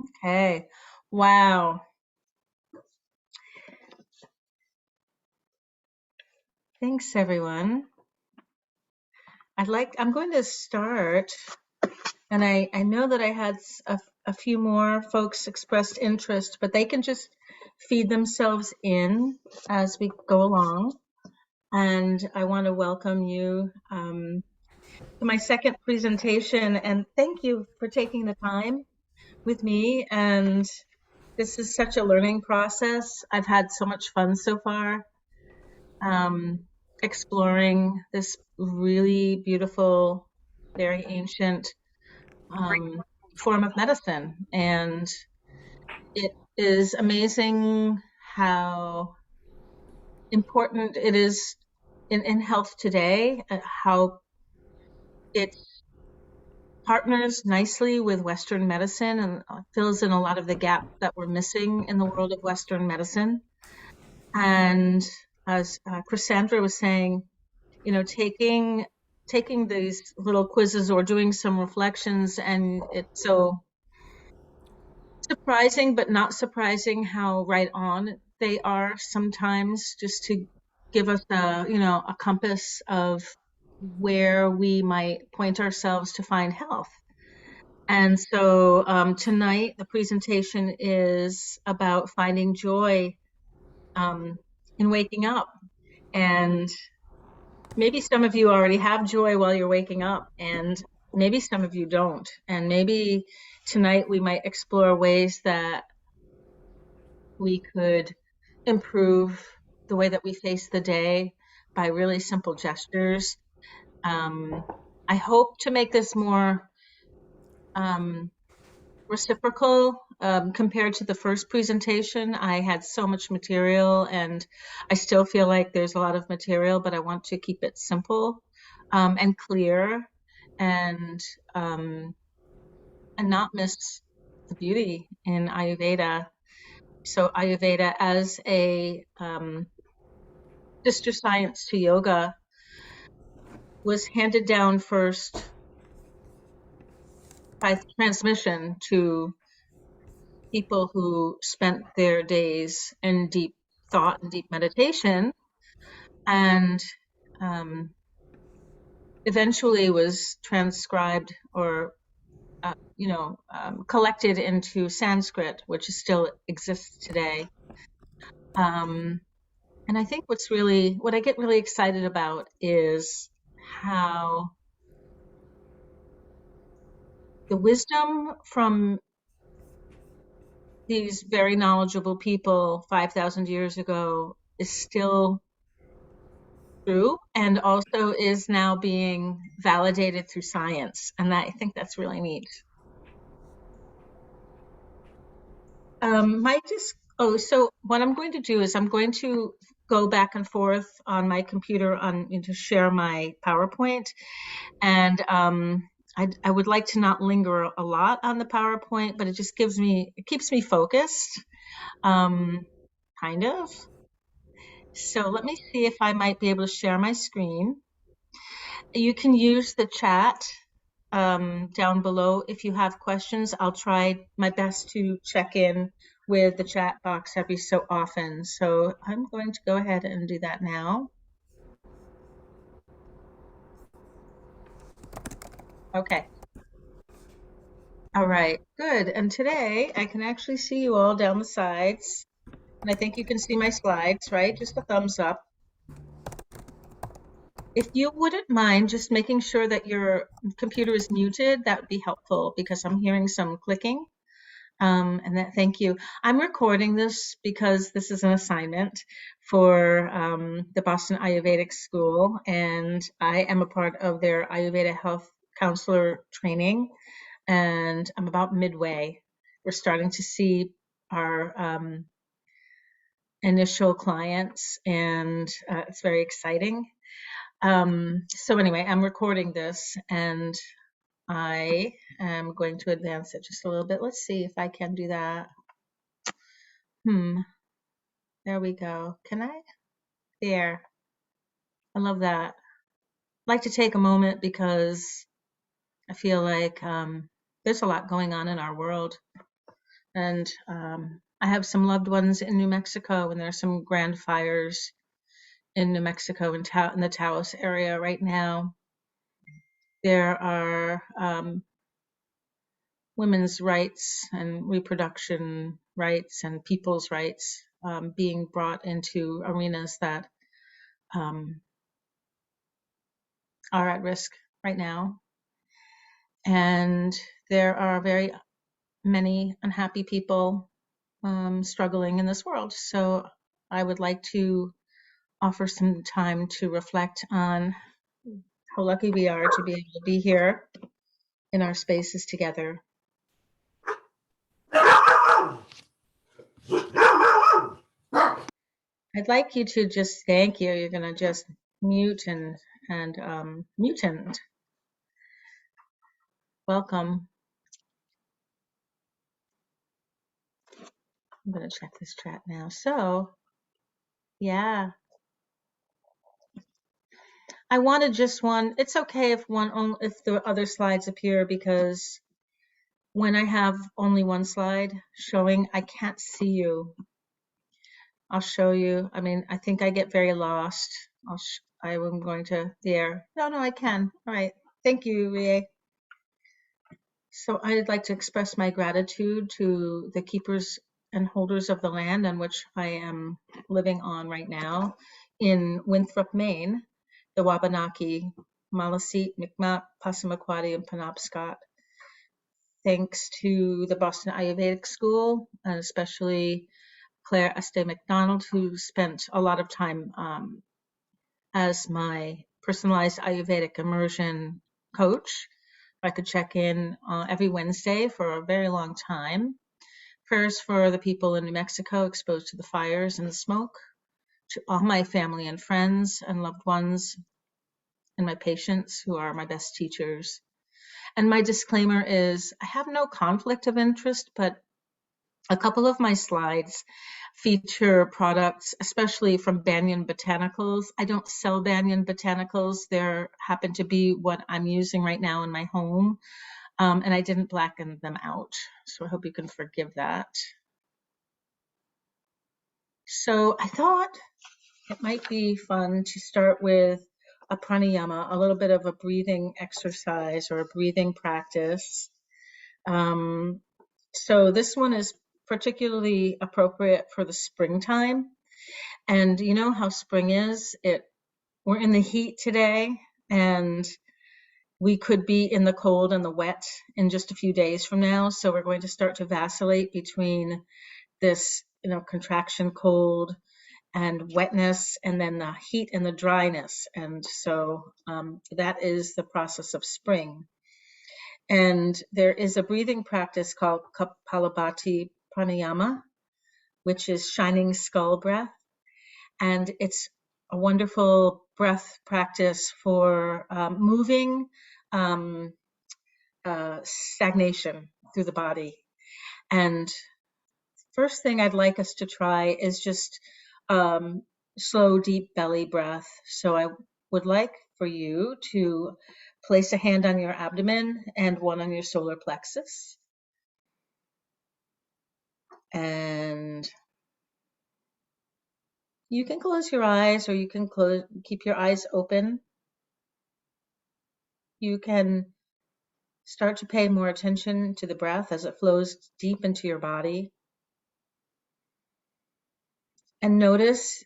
Okay. Wow. Thanks, everyone. I'm going to start, and I know that I had a few more folks expressed interest, but they can just feed themselves in as we go along. And I want to welcome you to my second presentation, and thank you for taking the time with me. And this is such a learning process. I've had so much fun so far. um, exploring this really beautiful, very ancient um, form of medicine. And it is amazing how important it is in health today, how it partners nicely with Western medicine and fills in a lot of the gaps that we're missing in the world of Western medicine. And as Cassandra was saying, taking these little quizzes or doing some reflections, and it's so surprising but not surprising how right on they are sometimes, just to give us a compass of where we might point ourselves to find health. And so tonight the presentation is about finding joy um, in waking up. And maybe some of you already have joy while you're waking up, and maybe some of you don't. And maybe tonight we might explore ways that we could improve the way that we face the day by really simple gestures. Um, I hope to make this more um, reciprocal compared to the first presentation. I had so much material, and I still feel like there's a lot of material, but I want to keep it simple and clear, and um, and not miss the beauty in Ayurveda. So Ayurveda, as a sister science to yoga, was handed down first by transmission to people who spent their days in deep thought and deep meditation, and um, eventually was transcribed or collected into Sanskrit, which still exists today. Um, and I think what I get really excited about is how the wisdom from these very knowledgeable people 5,000 years ago is still true, and also is now being validated through science. And I think that's really neat. So what I'm going to do is I'm going to go back and forth on my computer to share my PowerPoint. And I would like to not linger a lot on the PowerPoint, but it keeps me focused, kind of. So let me see if I might be able to share my screen. You can use the chat down below if you have questions. I'll try my best to check in with the chat box every so often. So I'm going to go ahead and do that now. Okay. All right, good. And today I can actually see you all down the sides. And I think you can see my slides, right? Just a thumbs up. If you wouldn't mind just making sure that your computer is muted, that would be helpful because I'm hearing some clicking. Thank you. I'm recording this because this is an assignment for the Boston Ayurvedic School, and I am a part of their Ayurveda Health Counselor training, and I'm about midway. We're starting to see our initial clients, and it's very exciting. So anyway, I'm recording this, and I am going to advance it just a little bit. Let's see if I can do that. There we go. Can I? There. I love that. I'd like to take a moment because I feel like there's a lot going on in our world. And I have some loved ones in New Mexico, and there are some grand fires in New Mexico in the Taos area right now. There are women's rights and reproduction rights and people's rights being brought into arenas that are at risk right now. And there are very many unhappy people struggling in this world. So I would like to offer some time to reflect on how lucky we are to be able to be here in our spaces together. I'd like you to just thank you. You're going to just mute and mutant. Welcome. I'm going to check this chat now. So, yeah, I wanted just one. It's okay if if the other slides appear, because when I have only one slide showing, I can't see you. I'll show you. I mean, I think I get very lost. I am going to there. No, I can. All right. Thank you, Rie. So I'd like to express my gratitude to the keepers and holders of the land on which I am living on right now in Winthrop, Maine, the Wabanaki, Maliseet, Mi'kmaq, Passamaquoddy, and Penobscot. Thanks to the Boston Ayurveda School, and especially Claire Este McDonald, who spent a lot of time as my personalized Ayurvedic immersion coach. I could check in every Wednesday for a very long time. Prayers for the people in New Mexico exposed to the fires and the smoke, to all my family and friends and loved ones, and my patients who are my best teachers. And my disclaimer is I have no conflict of interest, but a couple of my slides feature products, especially from Banyan Botanicals. I don't sell Banyan Botanicals. They happen to be what I'm using right now in my home. And I didn't blacken them out. So I hope you can forgive that. So I thought it might be fun to start with a pranayama, a little bit of a breathing exercise or a breathing practice. So this one is particularly appropriate for the springtime. And you know how spring is? We're in the heat today, and we could be in the cold and the wet in just a few days from now. So we're going to start to vacillate between this, contraction cold and wetness, and then the heat and the dryness. And so that is the process of spring. And there is a breathing practice called Kapalabhati Pranayama, which is shining skull breath. And it's a wonderful breath practice for moving stagnation through the body. And first thing I'd like us to try is just slow, deep belly breath. So I would like for you to place a hand on your abdomen and one on your solar plexus. And you can close your eyes, or you can keep your eyes open. You can start to pay more attention to the breath as it flows deep into your body. And notice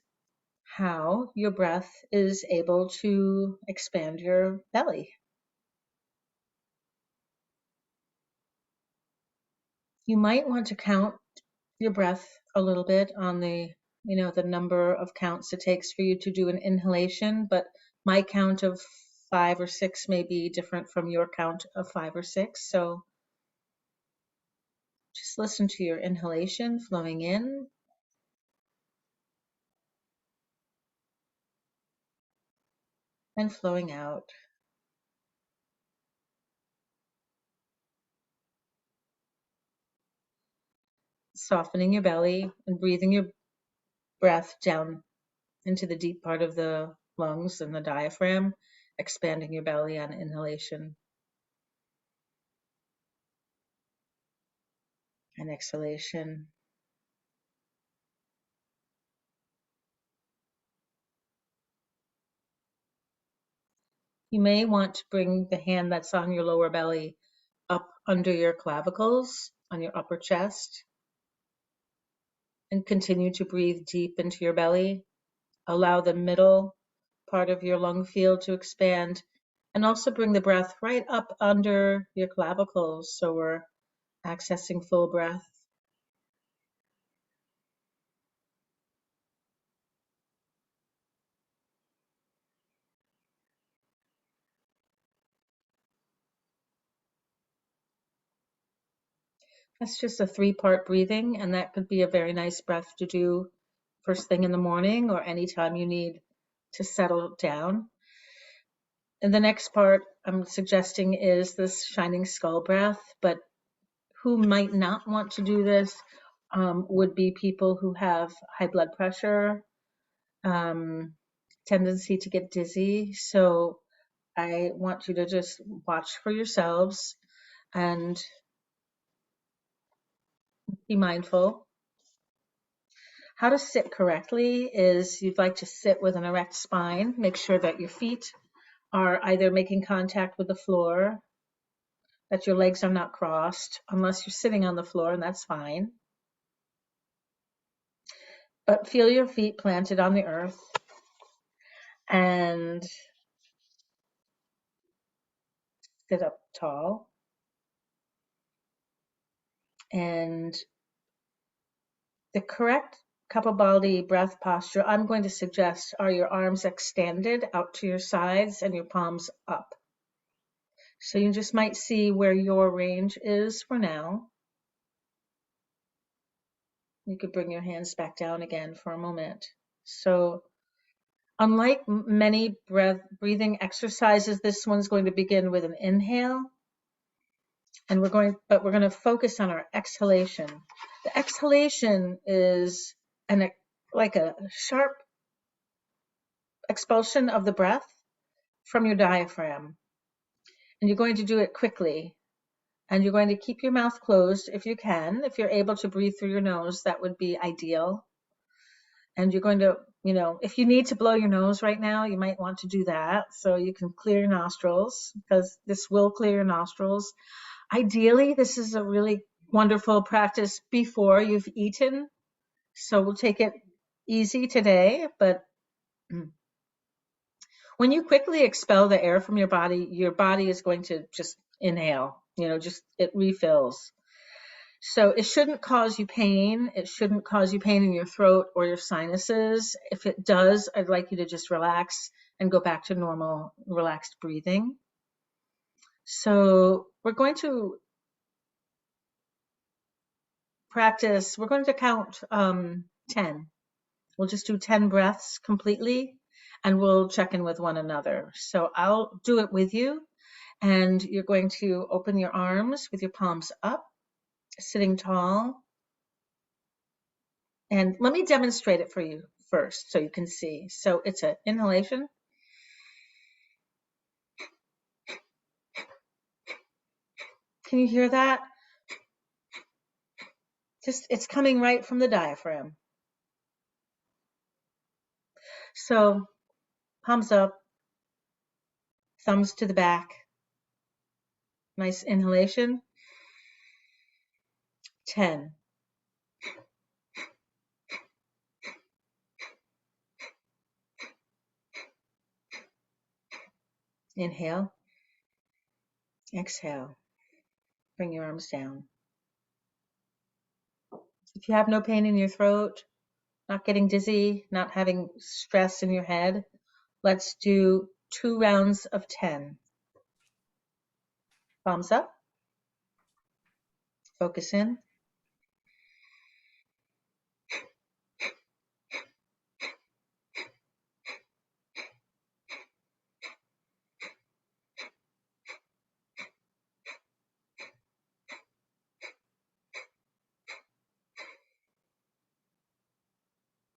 how your breath is able to expand your belly. You might want to count your breath a little bit on the number of counts it takes for you to do an inhalation, but my count of 5 or 6 may be different from your count of 5 or 6. So just listen to your inhalation flowing in and flowing out. Softening your belly and breathing your breath down into the deep part of the lungs and the diaphragm, expanding your belly on inhalation. and exhalation. You may want to bring the hand that's on your lower belly up under your clavicles on your upper chest and continue to breathe deep into your belly. Allow the middle part of your lung field to expand and also bring the breath right up under your clavicles so we're accessing full breath. That's just a 3-part breathing, and that could be a very nice breath to do first thing in the morning or anytime you need to settle down. And the next part I'm suggesting is this shining skull breath, but who might not want to do this would be people who have high blood pressure, tendency to get dizzy. So I want you to just watch for yourselves and be mindful. How to sit correctly is you'd like to sit with an erect spine. Make sure that your feet are either making contact with the floor, that your legs are not crossed, unless you're sitting on the floor, and that's fine. But feel your feet planted on the earth and sit up tall. And the correct Kapalbhati breath posture I'm going to suggest are your arms extended out to your sides and your palms up. So you just might see where your range is for now. You could bring your hands back down again for a moment. So unlike many breathing exercises, this one's going to begin with an inhale. And we're going to focus on our exhalation. The exhalation is like a sharp expulsion of the breath from your diaphragm. And you're going to do it quickly. And you're going to keep your mouth closed if you can. If you're able to breathe through your nose, that would be ideal. And you're going to, if you need to blow your nose right now, you might want to do that so you can clear your nostrils, because this will clear your nostrils. Ideally, this is a really wonderful practice before you've eaten. So we'll take it easy today, but when you quickly expel the air from your body is going to just inhale, it refills. So it shouldn't cause you pain. It shouldn't cause you pain in your throat or your sinuses. If it does, I'd like you to just relax and go back to normal, relaxed breathing. So we're going to practice. We're going to count 10. We'll just do 10 breaths completely, and we'll check in with one another. So I'll do it with you, and you're going to open your arms with your palms up, sitting tall. And let me demonstrate it for you first so you can see. So it's an inhalation. Can you hear that? It's coming right from the diaphragm. So palms up, thumbs to the back. Nice inhalation. 10. Inhale. Exhale. Bring your arms down. If you have no pain in your throat, not getting dizzy, not having stress in your head, let's do 2 rounds of 10. Palms up. Focus in.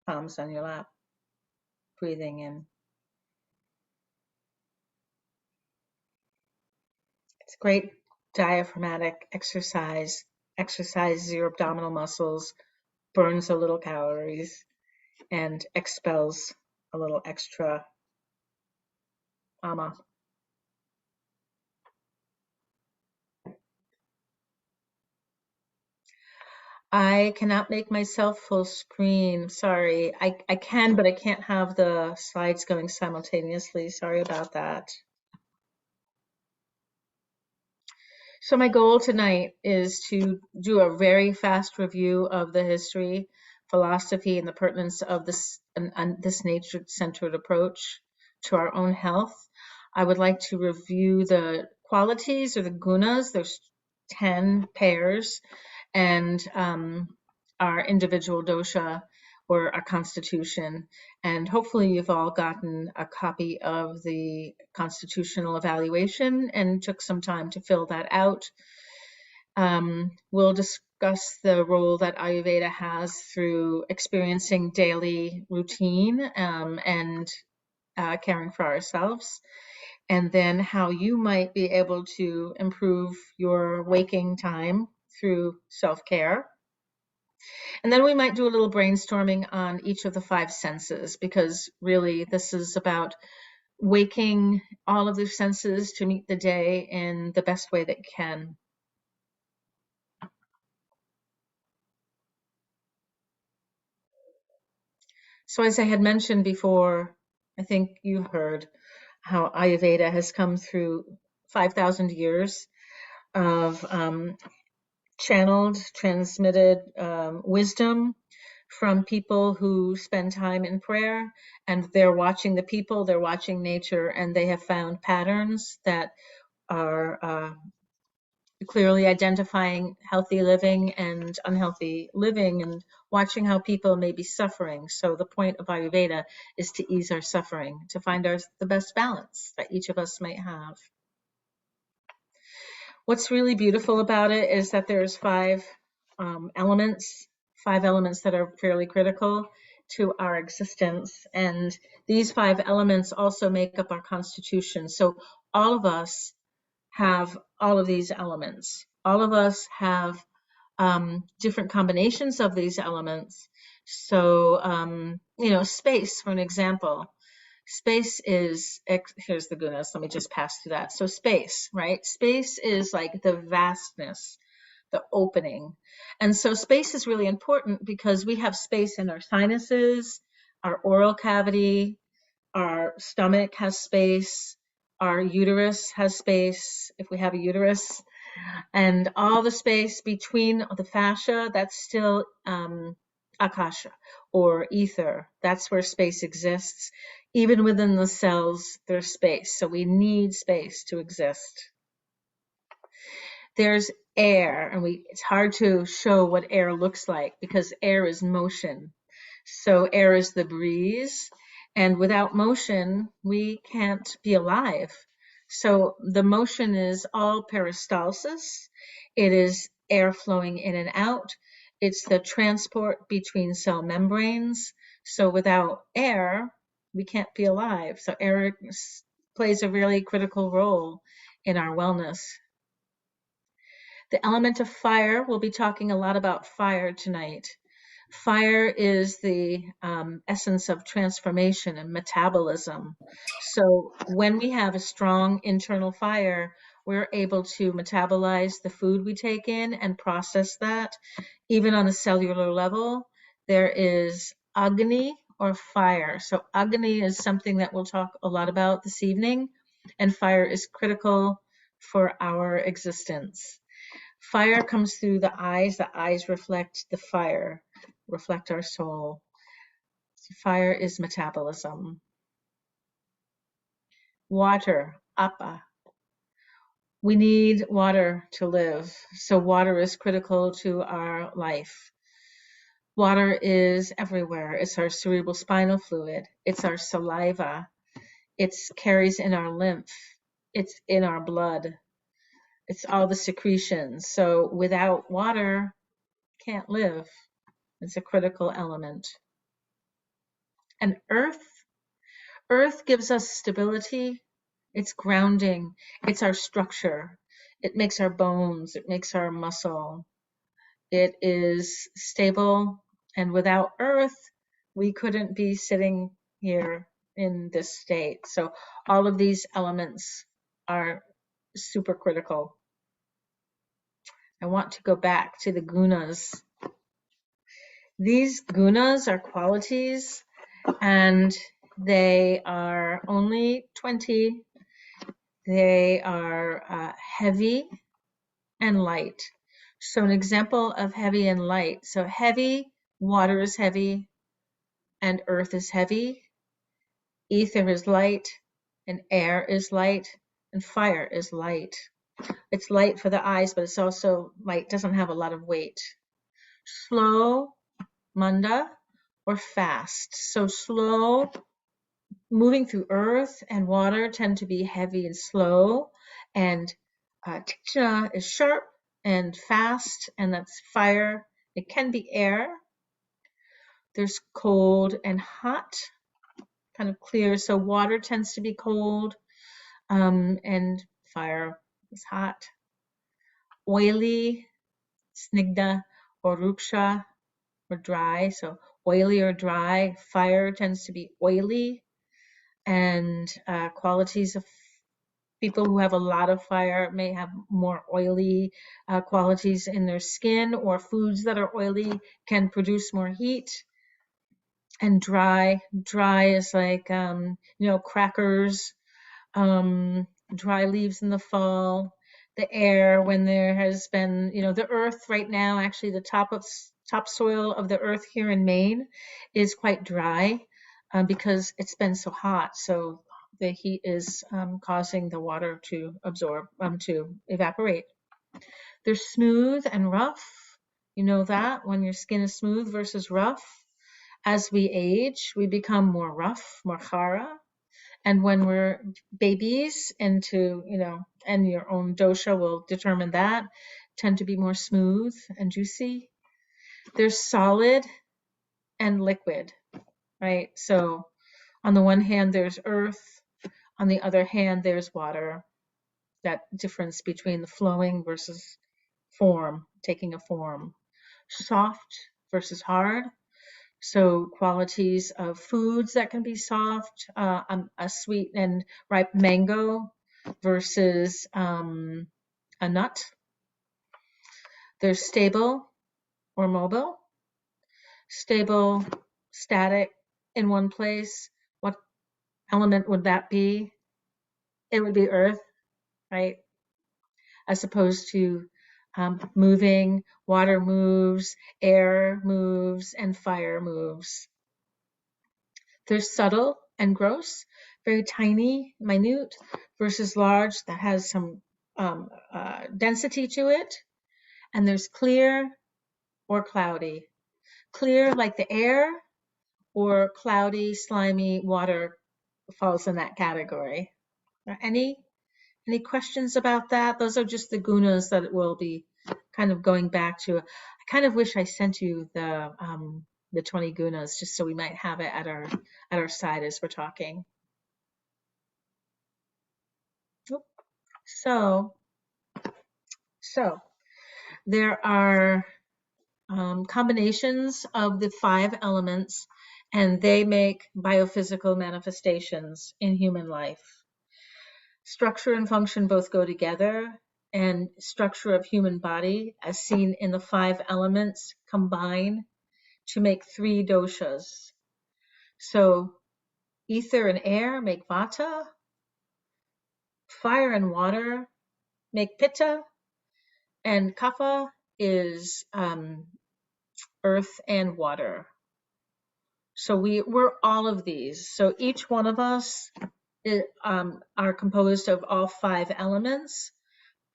Palms on your lap. Breathing in. It's a great diaphragmatic exercise exercises your abdominal muscles, burns a little calories, and expels a little extra ama. I cannot make myself full screen. Sorry. I can, but I can't have the slides going simultaneously. Sorry about that. So my goal tonight is to do a very fast review of the history, philosophy, and the pertinence of this nature-centered approach to our own health. I would like to review the qualities or the gunas. There's 10 pairs, and our individual dosha or our constitution. And hopefully you've all gotten a copy of the constitutional evaluation and took some time to fill that out. We'll discuss the role that Ayurveda has through experiencing daily routine and caring for ourselves, and then how you might be able to improve your waking time through self-care. And then we might do a little brainstorming on each of the five senses, because really this is about waking all of the senses to meet the day in the best way that you can. So as I had mentioned before, I think you heard how Ayurveda has come through 5,000 years of channeled, transmitted wisdom from people who spend time in prayer, and they're watching the people, they're watching nature, and they have found patterns that are clearly identifying healthy living and unhealthy living, and watching how people may be suffering. So the point of Ayurveda is to ease our suffering, to find the best balance that each of us might have. What's really beautiful about it is that there's five elements that are fairly critical to our existence. And these five elements also make up our constitution. So all of us have all of these elements. All of us have different combinations of these elements. So, space, for an example. Space is, here's the gunas, let me just pass through that. So space, right? Space is like the vastness, the opening. And so space is really important because we have space in our sinuses, our oral cavity, our stomach has space, our uterus has space, if we have a uterus, and all the space between the fascia, that's still akasha or ether. That's where space exists. Even within the cells, there's space. So we need space to exist. There's air, and it's hard to show what air looks like because air is motion. So air is the breeze, and without motion, we can't be alive. So the motion is all peristalsis. It is air flowing in and out. It's the transport between cell membranes. So without air, we can't be alive. So air plays a really critical role in our wellness. The element of fire, we'll be talking a lot about fire tonight. Fire is the essence of transformation and metabolism. So when we have a strong internal fire, we're able to metabolize the food we take in and process that. Even on a cellular level, there is Agni or fire. So Agni is something that we'll talk a lot about this evening, and fire is critical for our existence. Fire comes through the eyes reflect the fire, reflect our soul. Fire is metabolism. Water, apa. We need water to live, so water is critical to our life. Water is everywhere. It's our cerebral spinal fluid. It's our saliva. It carries in our lymph. It's in our blood. It's all the secretions. So without water, can't live. It's a critical element. And earth gives us stability. It's grounding. It's our structure. It makes our bones. It makes our muscle. It is stable, and without earth, we couldn't be sitting here in this state. So all of these elements are super critical. I want to go back to the gunas. These gunas are qualities, and they are only 20. They are heavy and light. So an example of heavy and light. So heavy, water is heavy and earth is heavy. Ether is light and air is light and fire is light. It's light for the eyes, but it's also light, doesn't have a lot of weight. Slow, manda, or fast. So slow, moving through earth and water tend to be heavy and slow, and Tiksha is sharp and fast, and that's fire. It can be air. There's cold and hot, kind of clear. So water tends to be cold, and fire is hot. Oily, snigdha, or ruksha, or dry. So oily or dry. Fire tends to be oily, and qualities of people who have a lot of fire may have more oily qualities in their skin, or foods that are oily can produce more heat. And dry is like, crackers, dry leaves in the fall, the air when there has been, the earth right now, actually the topsoil of the earth here in Maine is quite dry because it's been so hot. So the heat is causing the water to absorb, to evaporate. They're smooth and rough. You know that when your skin is smooth versus rough. As we age, we become more rough, more chara. And when we're babies, and your own dosha will determine that, tend to be more smooth and juicy. They're solid and liquid, right? So on the one hand, there's earth. On the other hand, there's water. That difference between the flowing versus form, taking a form. Soft versus hard. So qualities of foods that can be soft, a sweet and ripe mango versus a nut. They're stable or mobile. Stable, static, in one place. What element would that be? It would be earth, right? As opposed to moving, water moves, air moves, and fire moves. They're subtle and gross, very tiny, minute, versus large that has some density to it. And there's clear or cloudy. Clear like the air, or cloudy, slimy water falls in that category. Any questions about that? Those are just the gunas that we'll be kind of going back to. I kind of wish I sent you the 20 gunas just so we might have it at our side as we're talking. So there are combinations of the 5 elements, and they make biophysical manifestations in human life. Structure and function both go together, and structure of human body, as seen in the 5 elements, combine to make 3 doshas. So ether and air make vata, fire and water make pitta, and kapha is earth and water. So we're all of these. So each one of us are composed of all 5 elements,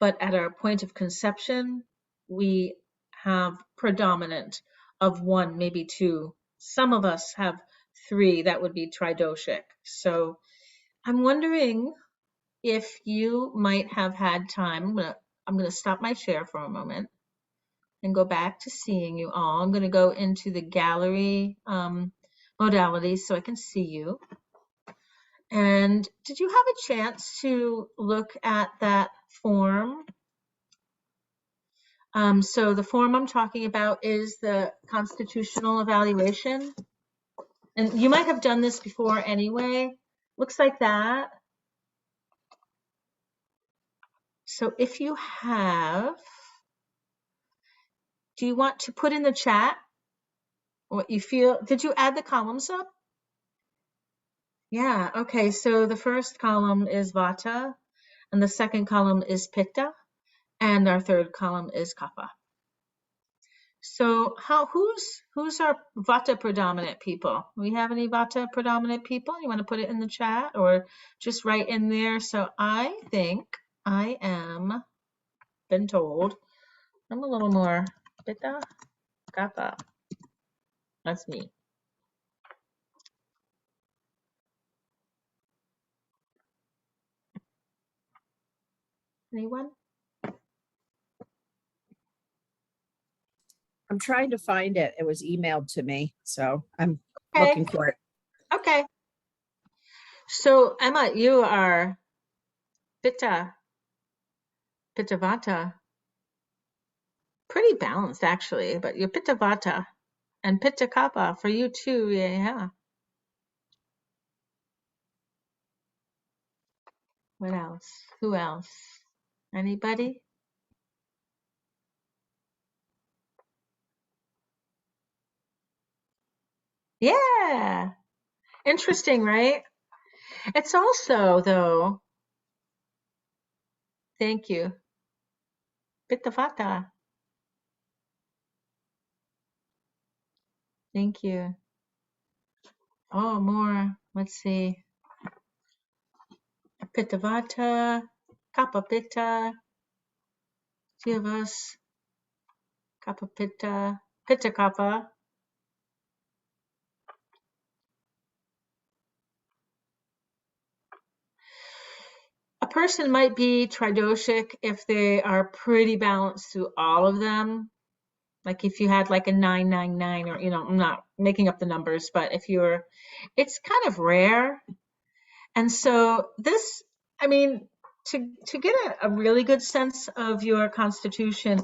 but at our point of conception, we have predominant of 1, maybe 2. Some of us have 3, that would be tridoshic. So I'm wondering if you might have had time. I'm gonna stop my share for a moment and go back to seeing you all. I'm gonna go into the gallery modalities so I can see you. And did you have a chance to look at that form So the form I'm talking about is the constitutional evaluation. And you might have done this before anyway. Looks like that. So if you have, do you want to put in the chat what you feel? Did you add the columns up? Yeah, okay. So the first column is Vata, and the second column is Pitta, and our third column is Kapha. So who's our Vata predominant people? Do we have any Vata predominant people? You want to put it in the chat or just write in there? So I think I am, been told, I'm a little more Pitta, Kapha. That's me. Anyone? I'm trying to find it. It was emailed to me, so I'm Okay. looking for it. Okay. So Emma, you are Pitta, Pitta Vata. Pretty balanced actually, but you're Pitta Vata and Pitta Kapha for you too. Yeah. What else? Who else? Anybody? Yeah. Interesting, right? It's also, though, thank you, Pitta Vata. Thank you. Oh, more. Let's see. Pitta Vata, Kapha Pitta, few of us. Kapha Pitta, Pitta Kapha. A person might be tridoshic if they are pretty balanced through all of them. Like if you had like a 999 or, I'm not making up the numbers, but if you're, it's kind of rare. And so this, I mean, to get a really good sense of your constitution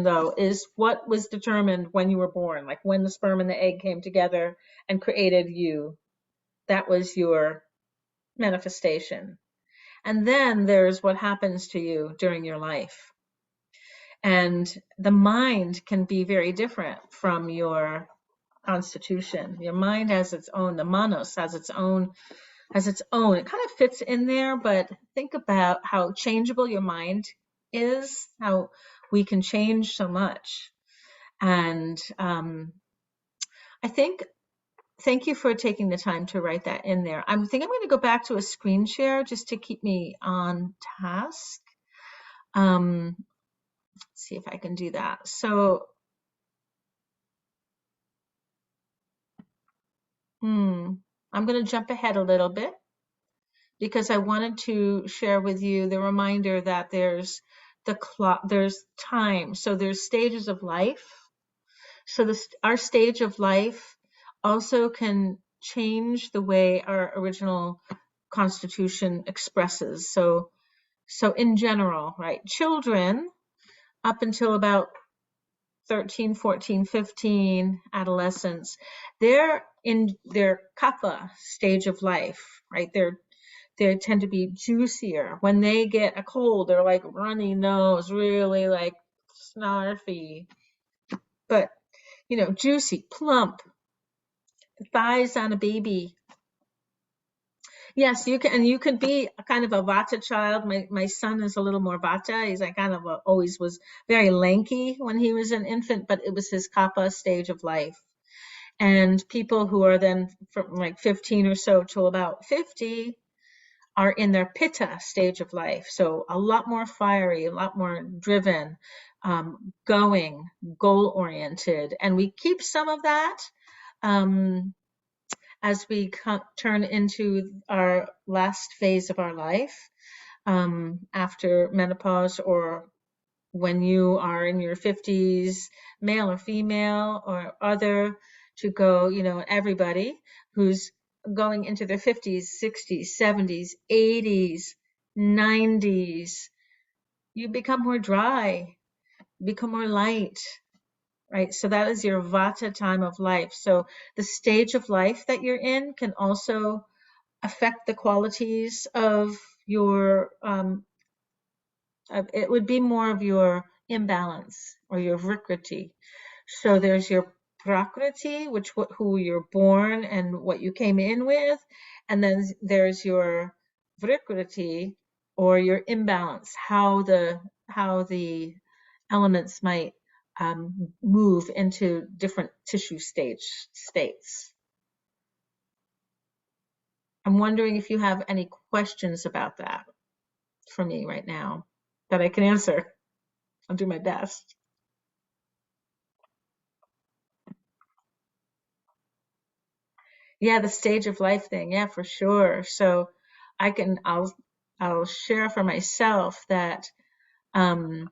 though is what was determined when you were born, like when the sperm and the egg came together and created you. That was your manifestation. And then there's what happens to you during your life. And the mind can be very different from your constitution. Your mind has its own, the manos has its own. It kind of fits in there, but think about how changeable your mind is, how we can change so much. And I think, thank you for taking the time to write that in there. I think I'm going to go back to a screen share just to keep me on task. Let's see if I can do that. So, I'm going to jump ahead a little bit because I wanted to share with you the reminder that there's the clock, there's time. So there's stages of life. So our stage of life also can change the way our original constitution expresses. So in general, right, children up until about 13, 14, 15, adolescents, they're in their kapha stage of life, right? They tend to be juicier. When they get a cold, they're like runny nose, really like snarfy, but juicy, plump, the thighs on a baby. Yes, you can, and you could be a kind of a Vata child. My son is a little more Vata. He's like kind of always was very lanky when he was an infant, but it was his kapha stage of life. And people who are then from like 15 or so to about 50 are in their pitta stage of life. So a lot more fiery, a lot more driven, going, goal oriented. And we keep some of that as we turn into our last phase of our life after menopause, or when you are in your 50s, male or female or other, to go, everybody who's going into their 50s, 60s, 70s, 80s, 90s, you become more dry. become more light, right? So that is your vata time of life. So the stage of life that you're in can also affect the qualities of your, it would be more of your imbalance or your vrikriti. So there's your prakriti, which who you're born and what you came in with, and then there's your vrikriti or your imbalance, how the elements might move into different tissue states. I'm wondering if you have any questions about that for me right now that I can answer. I'll do my best. Yeah, the stage of life thing. Yeah, for sure. So I can, I'll share for myself that um,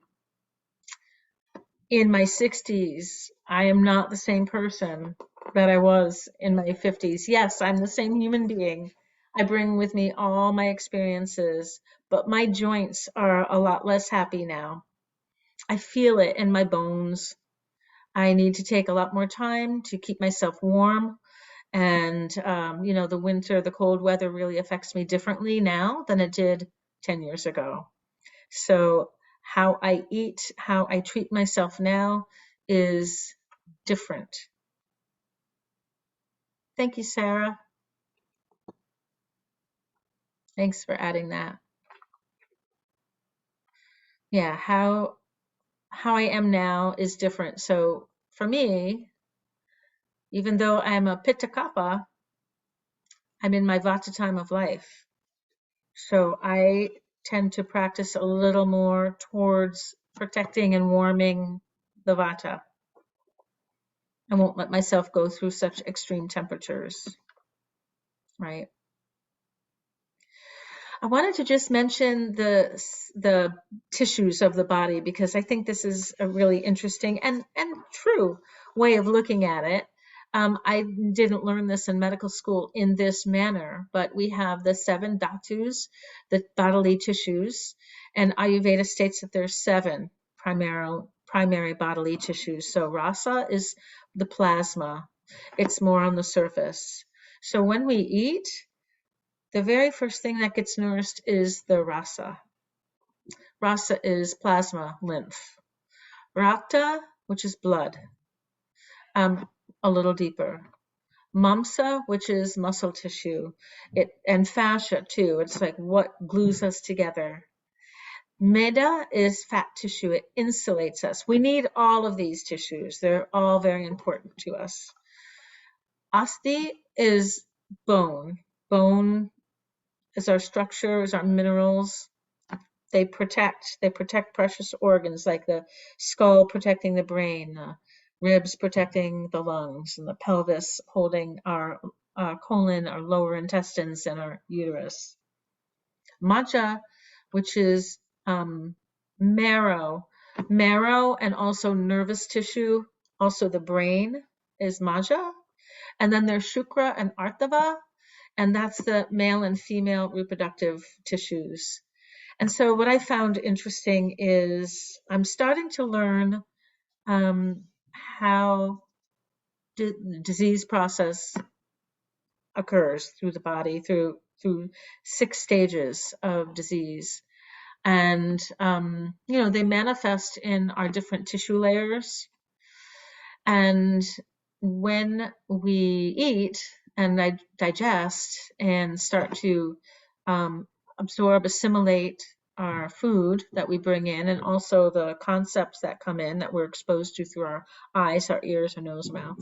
in my 60s, I am not the same person that I was in my 50s. Yes, I'm the same human being. I bring with me all my experiences, but my joints are a lot less happy now. I feel it in my bones. I need to take a lot more time to keep myself warm. And, the winter, the cold weather really affects me differently now than it did 10 years ago. So, how I eat, how I treat myself now is different. Thank you, Sarah. Thanks for adding that. Yeah, how I am now is different. So, for me, even though I'm a Pitta Kapha, I'm in my Vata time of life. So I tend to practice a little more towards protecting and warming the vata. I won't let myself go through such extreme temperatures, right? I wanted to just mention the tissues of the body because I think this is a really interesting and true way of looking at it. I didn't learn this in medical school in this manner, but we have the seven dhatus, the bodily tissues, and Ayurveda states that there's seven primary bodily tissues. So rasa is the plasma; it's more on the surface. So when we eat, the very first thing that gets nourished is the rasa. Rasa is plasma, lymph. Rakta, which is blood, a little deeper. Mamsa, which is muscle tissue, and fascia too. It's like what glues us together. Meda is fat tissue. It insulates us. We need all of these tissues. They're all very important to us. Asti is bone. Bone is our structure, is our minerals. They protect precious organs like the skull protecting the brain, the ribs protecting the lungs, and the pelvis holding our colon, our lower intestines, and our uterus. Maja, which is marrow, and also nervous tissue, also the brain is maja. And then there's shukra and artava, and that's the male and female reproductive tissues. And so what I found interesting is I'm starting to learn how the disease process occurs through the body through 6 stages of disease. And they manifest in our different tissue layers. And when we eat and digest and start to absorb, assimilate our food that we bring in, and also the concepts that come in that we're exposed to through our eyes, our ears, our nose, mouth.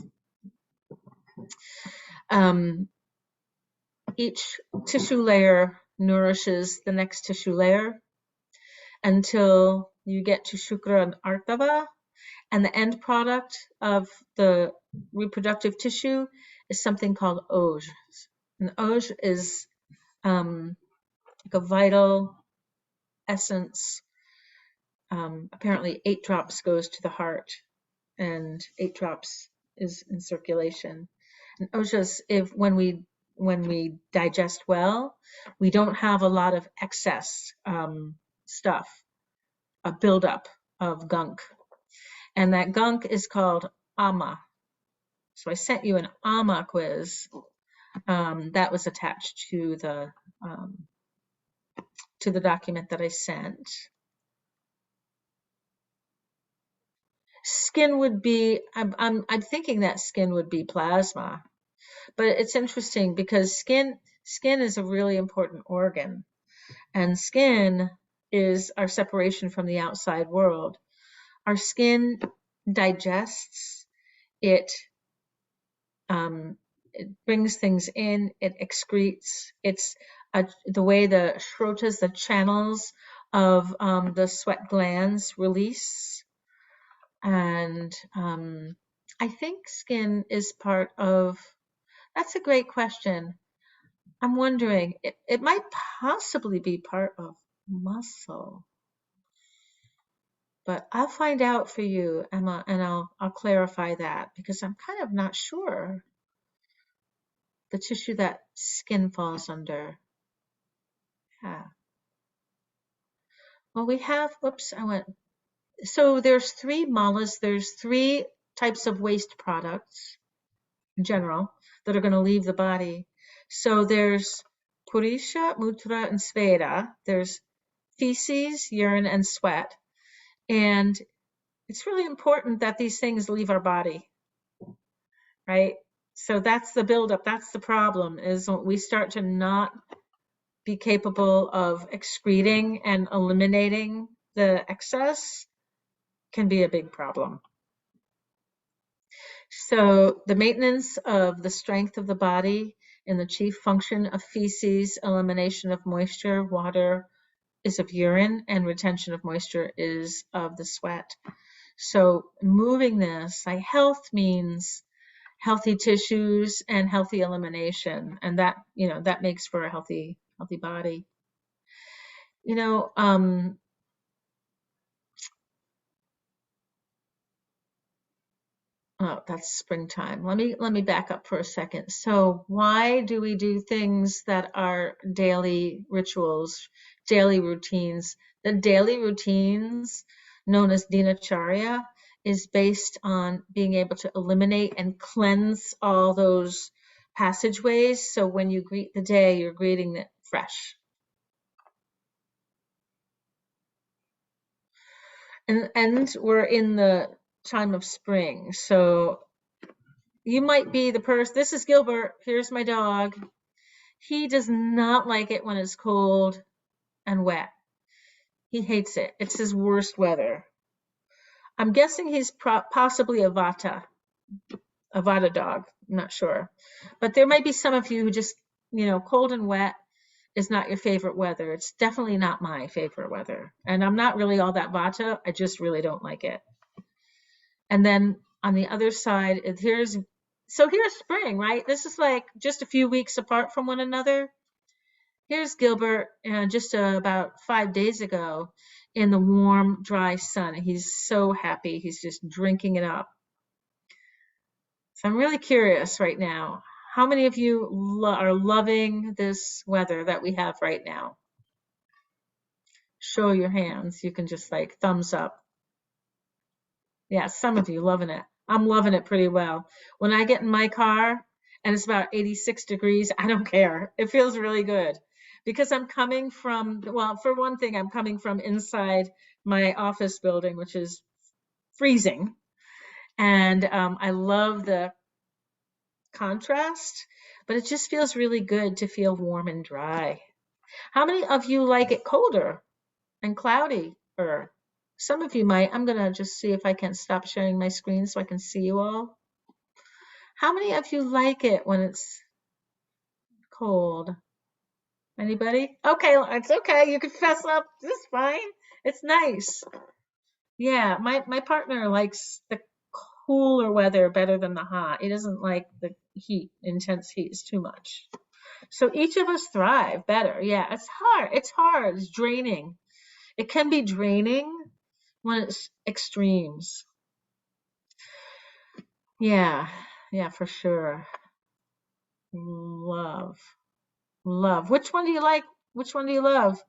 Each tissue layer nourishes the next tissue layer until you get to Shukra and Artava, and the end product of the reproductive tissue is something called Oj. And Oj is like a vital essence. Apparently 8 drops goes to the heart and 8 drops is in circulation. And Ojas, if when we digest well, we don't have a lot of excess stuff, a buildup of gunk. And that gunk is called ama. So I sent you an ama quiz that was attached um, to the document that I sent. Skin would be, I'm thinking that skin would be plasma, but it's interesting because skin is a really important organ, and skin is our separation from the outside world. Our skin digests, it it brings things in, it excretes. It's the way the schrotas, the channels of the sweat glands release. And I think skin is part of, that's a great question. I'm wondering, it might possibly be part of muscle, but I'll find out for you, Emma, and I'll clarify that because I'm kind of not sure the tissue that skin falls under. Yeah. Well, we have, whoops, so there's three malas, there's three types of waste products in general that are going to leave the body. So there's purisha, mutra, and sveda. There's feces, urine, and sweat. And it's really important that these things leave our body, right? So that's the buildup. That's the problem is when we start to not be capable of excreting and eliminating the excess can be a big problem. So the maintenance of the strength of the body and the chief function of feces, elimination of moisture, water is of urine, and retention of moisture is of the sweat. So moving this, health means healthy tissues and healthy elimination, and that that makes for a healthy body. You know, oh, that's springtime. Let me back up for a second. So why do we do things that are daily rituals, daily routines? The daily routines, known as dinacharya, is based on being able to eliminate and cleanse all those passageways. So when you greet the day, you're greeting it fresh. And we're in the time of spring. So you might be the person, this is Gilbert, here's my dog. He does not like it when it's cold and wet. He hates it. It's his worst weather. I'm guessing he's possibly a Vata dog. I'm not sure. But there might be some of you who just, cold and wet is not your favorite weather. It's definitely not my favorite weather. And I'm not really all that Vata. I just really don't like it. And then on the other side, here's spring, right? This is like just a few weeks apart from one another. Here's Gilbert just about 5 days ago in the warm, dry sun. He's so happy. He's just drinking it up. So I'm really curious right now. How many of you are loving this weather that we have right now? Show your hands. You can just like thumbs up. Yeah, some of you loving it. I'm loving it pretty well. When I get in my car and it's about 86 degrees, I don't care. It feels really good because I'm coming from, well, for one thing, I'm coming from inside my office building, which is freezing. And I love the contrast, but it just feels really good to feel warm and dry. How many of you like it colder and cloudy? Or some of you might. I'm going to just see if I can stop sharing my screen so I can see you all. How many of you like it when it's cold? Anybody? Okay, it's okay. You can fess up. It's fine. It's nice. Yeah, my partner likes the cooler weather better than the hot. He doesn't like the heat. Intense heat is too much. So each of us thrive better. Yeah, it's hard. It's hard. It's draining. It can be draining when it's extremes. Yeah, yeah, for sure. Love, love. Which one do you like? Which one do you love?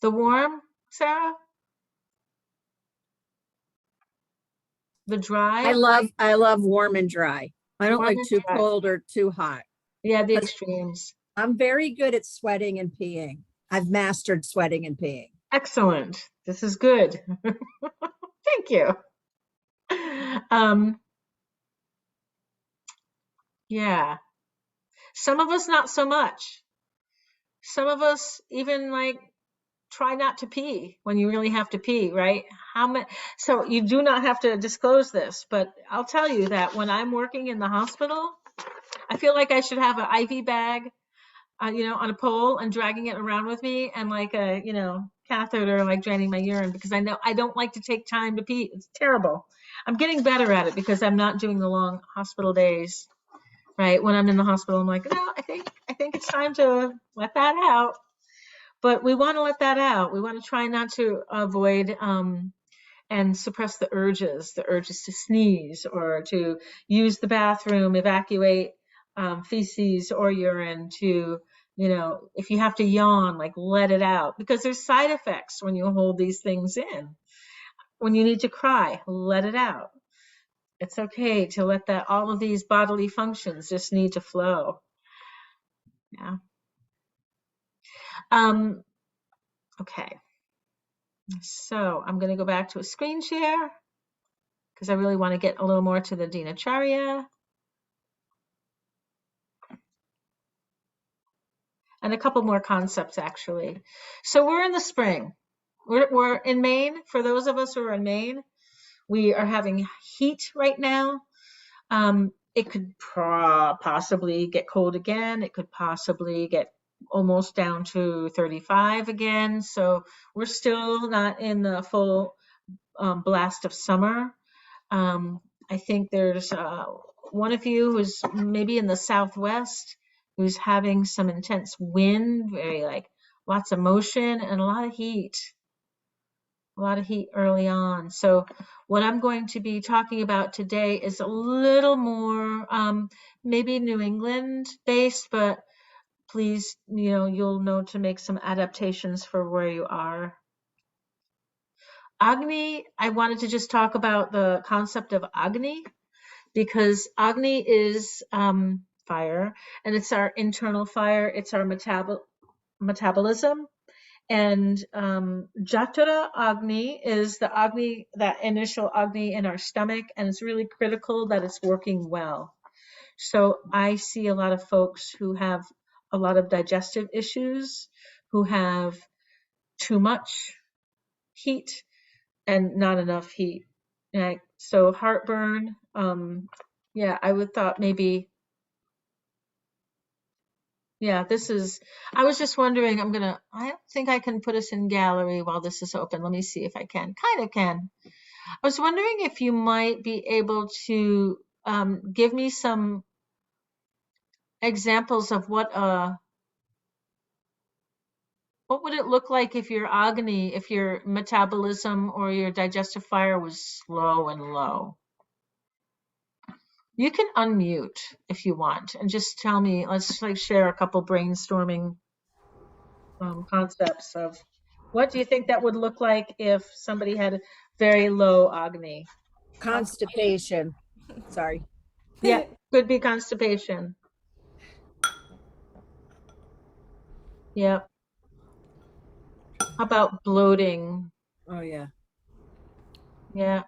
The warm, Sarah? The I dry, love warm and dry. I don't warm like and too dry. cold or too hot Yeah, the because extremes. I'm very good at sweating and peeing. I've mastered sweating and peeing. Excellent. This is good. Thank you. Um, yeah. Some of us not so much. Some of us even like try not to pee when you really have to pee, right? How much? So you do not have to disclose this, but I'll tell you that when I'm working in the hospital, I feel like I should have an IV bag, on a pole and dragging it around with me, and like a, catheter, like draining my urine, because I know I don't like to take time to pee. It's terrible. I'm getting better at it because I'm not doing the long hospital days, right? When I'm in the hospital, I'm like, no, I think it's time to let that out. But we want to let that out. We want to try not to avoid and suppress the urges to sneeze or to use the bathroom, evacuate feces or urine, to, if you have to yawn, like let it out, because there's side effects when you hold these things in. When you need to cry, let it out. It's okay to let that, all of these bodily functions just need to flow. Yeah. Um, okay. So I'm going to go back to a screen share because I really want to get a little more to the Dinacharya and a couple more concepts, actually. So we're in the spring. We're in Maine. For those of us who are in Maine, we are having heat right now. It could possibly get cold again. It could possibly get almost down to 35 again. So we're still not in the full blast of summer. Um, I think there's one of you who's maybe in the Southwest who's having some intense wind, very like lots of motion and a lot of heat early on. So what I'm going to be talking about today is a little more maybe New England based, but please, you'll know to make some adaptations for where you are. Agni, I wanted to just talk about the concept of Agni, because Agni is fire, and it's our internal fire, it's our metabolism. And Jatara Agni is the Agni, that initial Agni in our stomach, and it's really critical that it's working well. So I see a lot of folks who have a lot of digestive issues, who have too much heat and not enough heat. Right? So heartburn, yeah, I would thought maybe, yeah, I was just wondering, I don't think I can put us in gallery while this is open. Let me see if I can. Kind of can. I was wondering if you might be able to give me some examples of what would it look like if your agni, if your metabolism or your digestive fire was slow and low. You can unmute if you want and just tell me, let's like share a couple brainstorming concepts of what do you think that would look like if somebody had very low agni? Constipation. Sorry. Yeah, could be constipation. Yeah. How about bloating? Oh yeah. Yeah.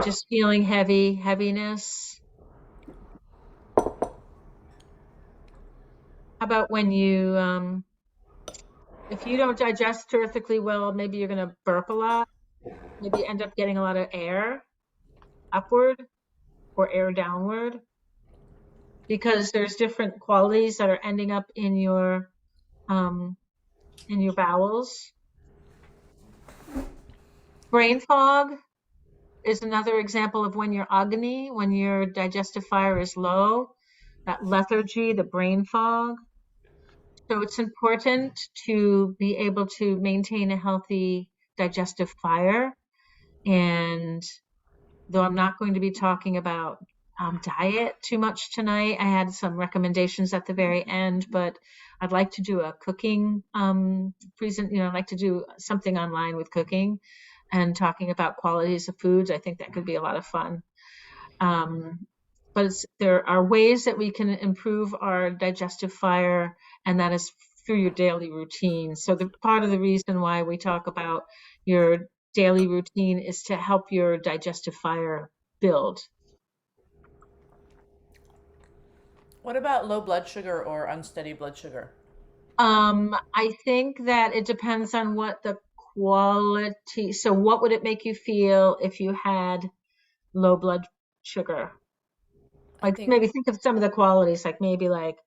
Just feeling heaviness. How about when if you don't digest terrifically well, maybe you're going to burp a lot. Maybe you end up getting a lot of air upward or air downward, because there's different qualities that are ending up um, in your bowels. Brain fog is another example of when your agni, when your digestive fire is low, that lethargy, the brain fog. So it's important to be able to maintain a healthy digestive fire. And though I'm not going to be talking about diet too much tonight, I had some recommendations at the very end, but I'd like to do a cooking I'd like to do something online with cooking. and talking about qualities of foods. I think that could be a lot of fun. Um, but there are ways that we can improve our digestive fire, and that is through your daily routine. So the part of the reason why we talk about your daily routine is to help your digestive fire build. What about low blood sugar or unsteady blood sugar? I think that it depends on what the quality. So what would it make you feel if you had low blood sugar? I Like think maybe think of some of the qualities, like maybe like,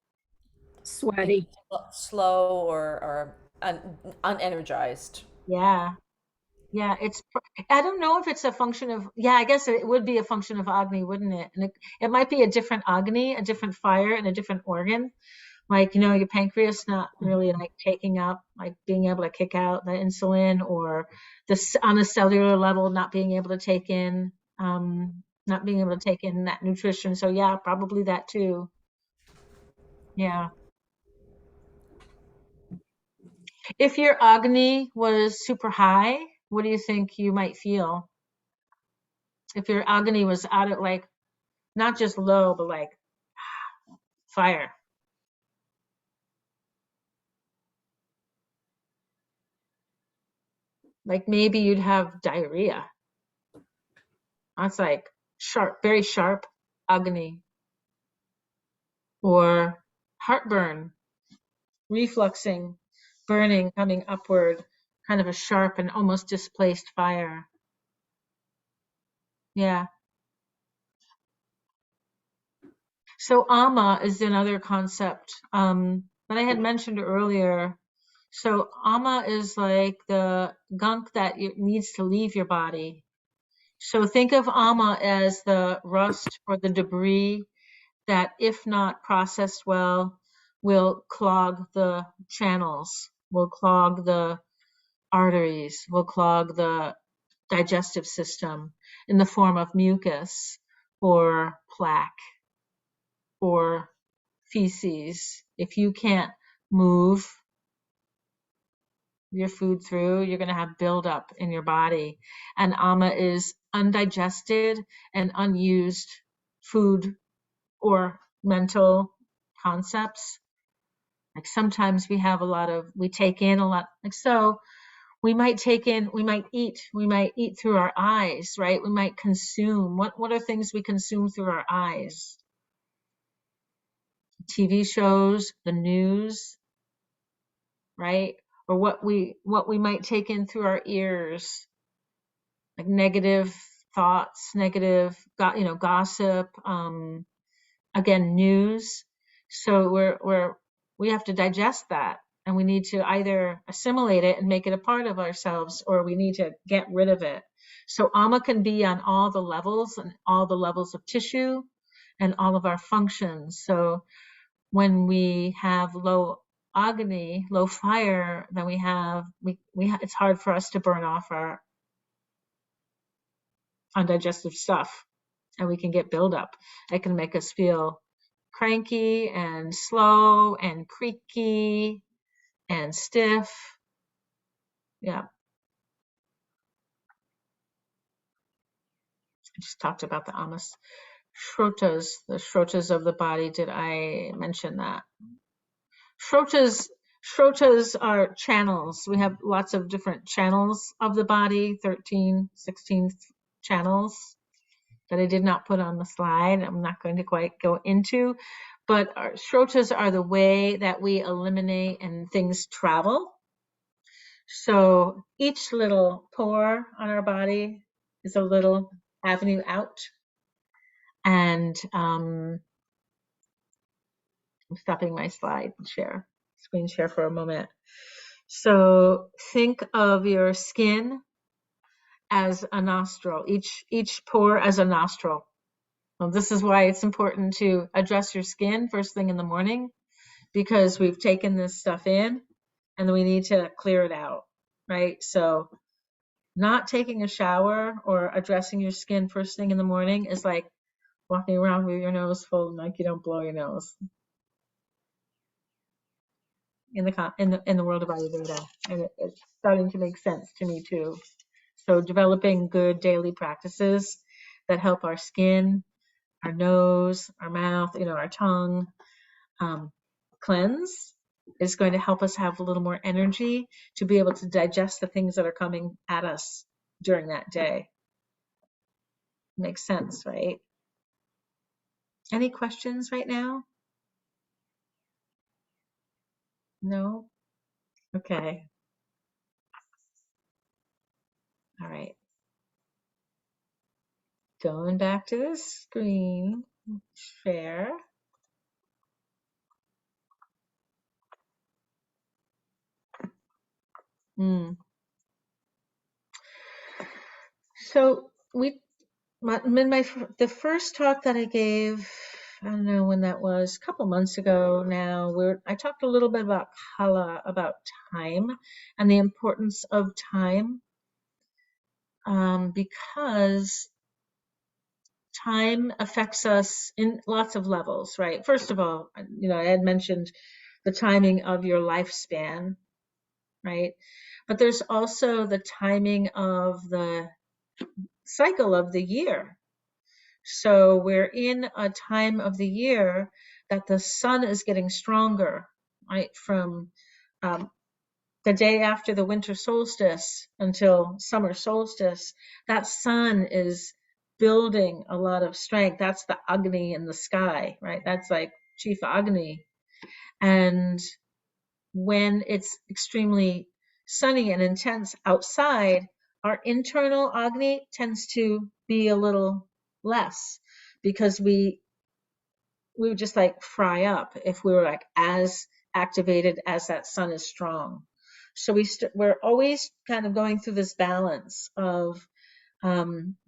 maybe Sweaty. slow or unenergized. yeah, yeah, I don't know if it's a function of, yeah, I guess it would be a function of Agni, wouldn't it? And it might be a different Agni, a different fire in a different organ. Like, your pancreas not really like taking up, like being able to kick out the insulin, or on a cellular level, not being able to take in, not being able to take in that nutrition. So yeah, probably that too. Yeah. If your Agni was super high, what do you think you might feel? If your Agni was out at like, not just low, but like fire. Like maybe you'd have diarrhea. That's like sharp, very sharp Agni, or heartburn, refluxing, burning, coming upward, kind of a sharp and almost displaced fire. Yeah. So ama is another concept that I had mentioned earlier. So ama is like the gunk that needs to leave your body. So think of ama as the rust or the debris that, if not processed well, will clog the channels, will clog the arteries, will clog the digestive system in the form of mucus or plaque or feces. If you can't move your food through, you're going to have buildup in your body. And ama is undigested and unused food or mental concepts. Like sometimes we take in a lot. Like so, we might eat through our eyes, right? We might consume. What are things we consume through our eyes? TV shows, the news, right? Or what we might take in through our ears, like negative thoughts, negative, gossip, again, news. So we have to digest that, and we need to either assimilate it and make it a part of ourselves, or we need to get rid of it. So ama can be on all the levels, and all the levels of tissue and all of our functions. So when we have low agni, low fire, then it's hard for us to burn off our undigested stuff, and we can get buildup. It can make us feel cranky and slow and creaky and stiff. Yeah, I just talked about the amas. The shrotas of the body. Did I mention that? Shrotas, shrotas are channels. We have lots of different channels of the body, 13, 16 channels that I did not put on the slide. I'm not going to quite go into, but our shrotas are the way that we eliminate and things travel. So each little pore on our body is a little avenue out. And I'm stopping my screen share for a moment. So think of your skin as a nostril, each pore as a nostril. Well, this is why it's important to address your skin first thing in the morning, because we've taken this stuff in and we need to clear it out, right? So not taking a shower or addressing your skin first thing in the morning is like walking around with your nose full and like you don't blow your nose in the world of Ayurveda, and it's starting to make sense to me too. So developing good daily practices that help our skin, our nose, our mouth, our tongue, um, cleanse is going to help us have a little more energy to be able to digest the things that are coming at us during that day. Makes sense, right? Any questions right now? No? Okay. All right. Going back to the screen. Share. Mm. So the first talk that I gave, I don't know when that was, a couple months ago now, where I talked a little bit about kala, about time and the importance of time, because time affects us in lots of levels, right? First of all, I had mentioned the timing of your lifespan, right? But there's also the timing of the cycle of the year. So we're in a time of the year that the sun is getting stronger, right? From the day after the winter solstice until summer solstice, that sun is building a lot of strength. That's the Agni in the sky, right? That's like Chief Agni. And when it's extremely sunny and intense outside, our internal Agni tends to be a little less because we would just like fry up if we were like as activated as that sun is strong. So we're always kind of going through this balance of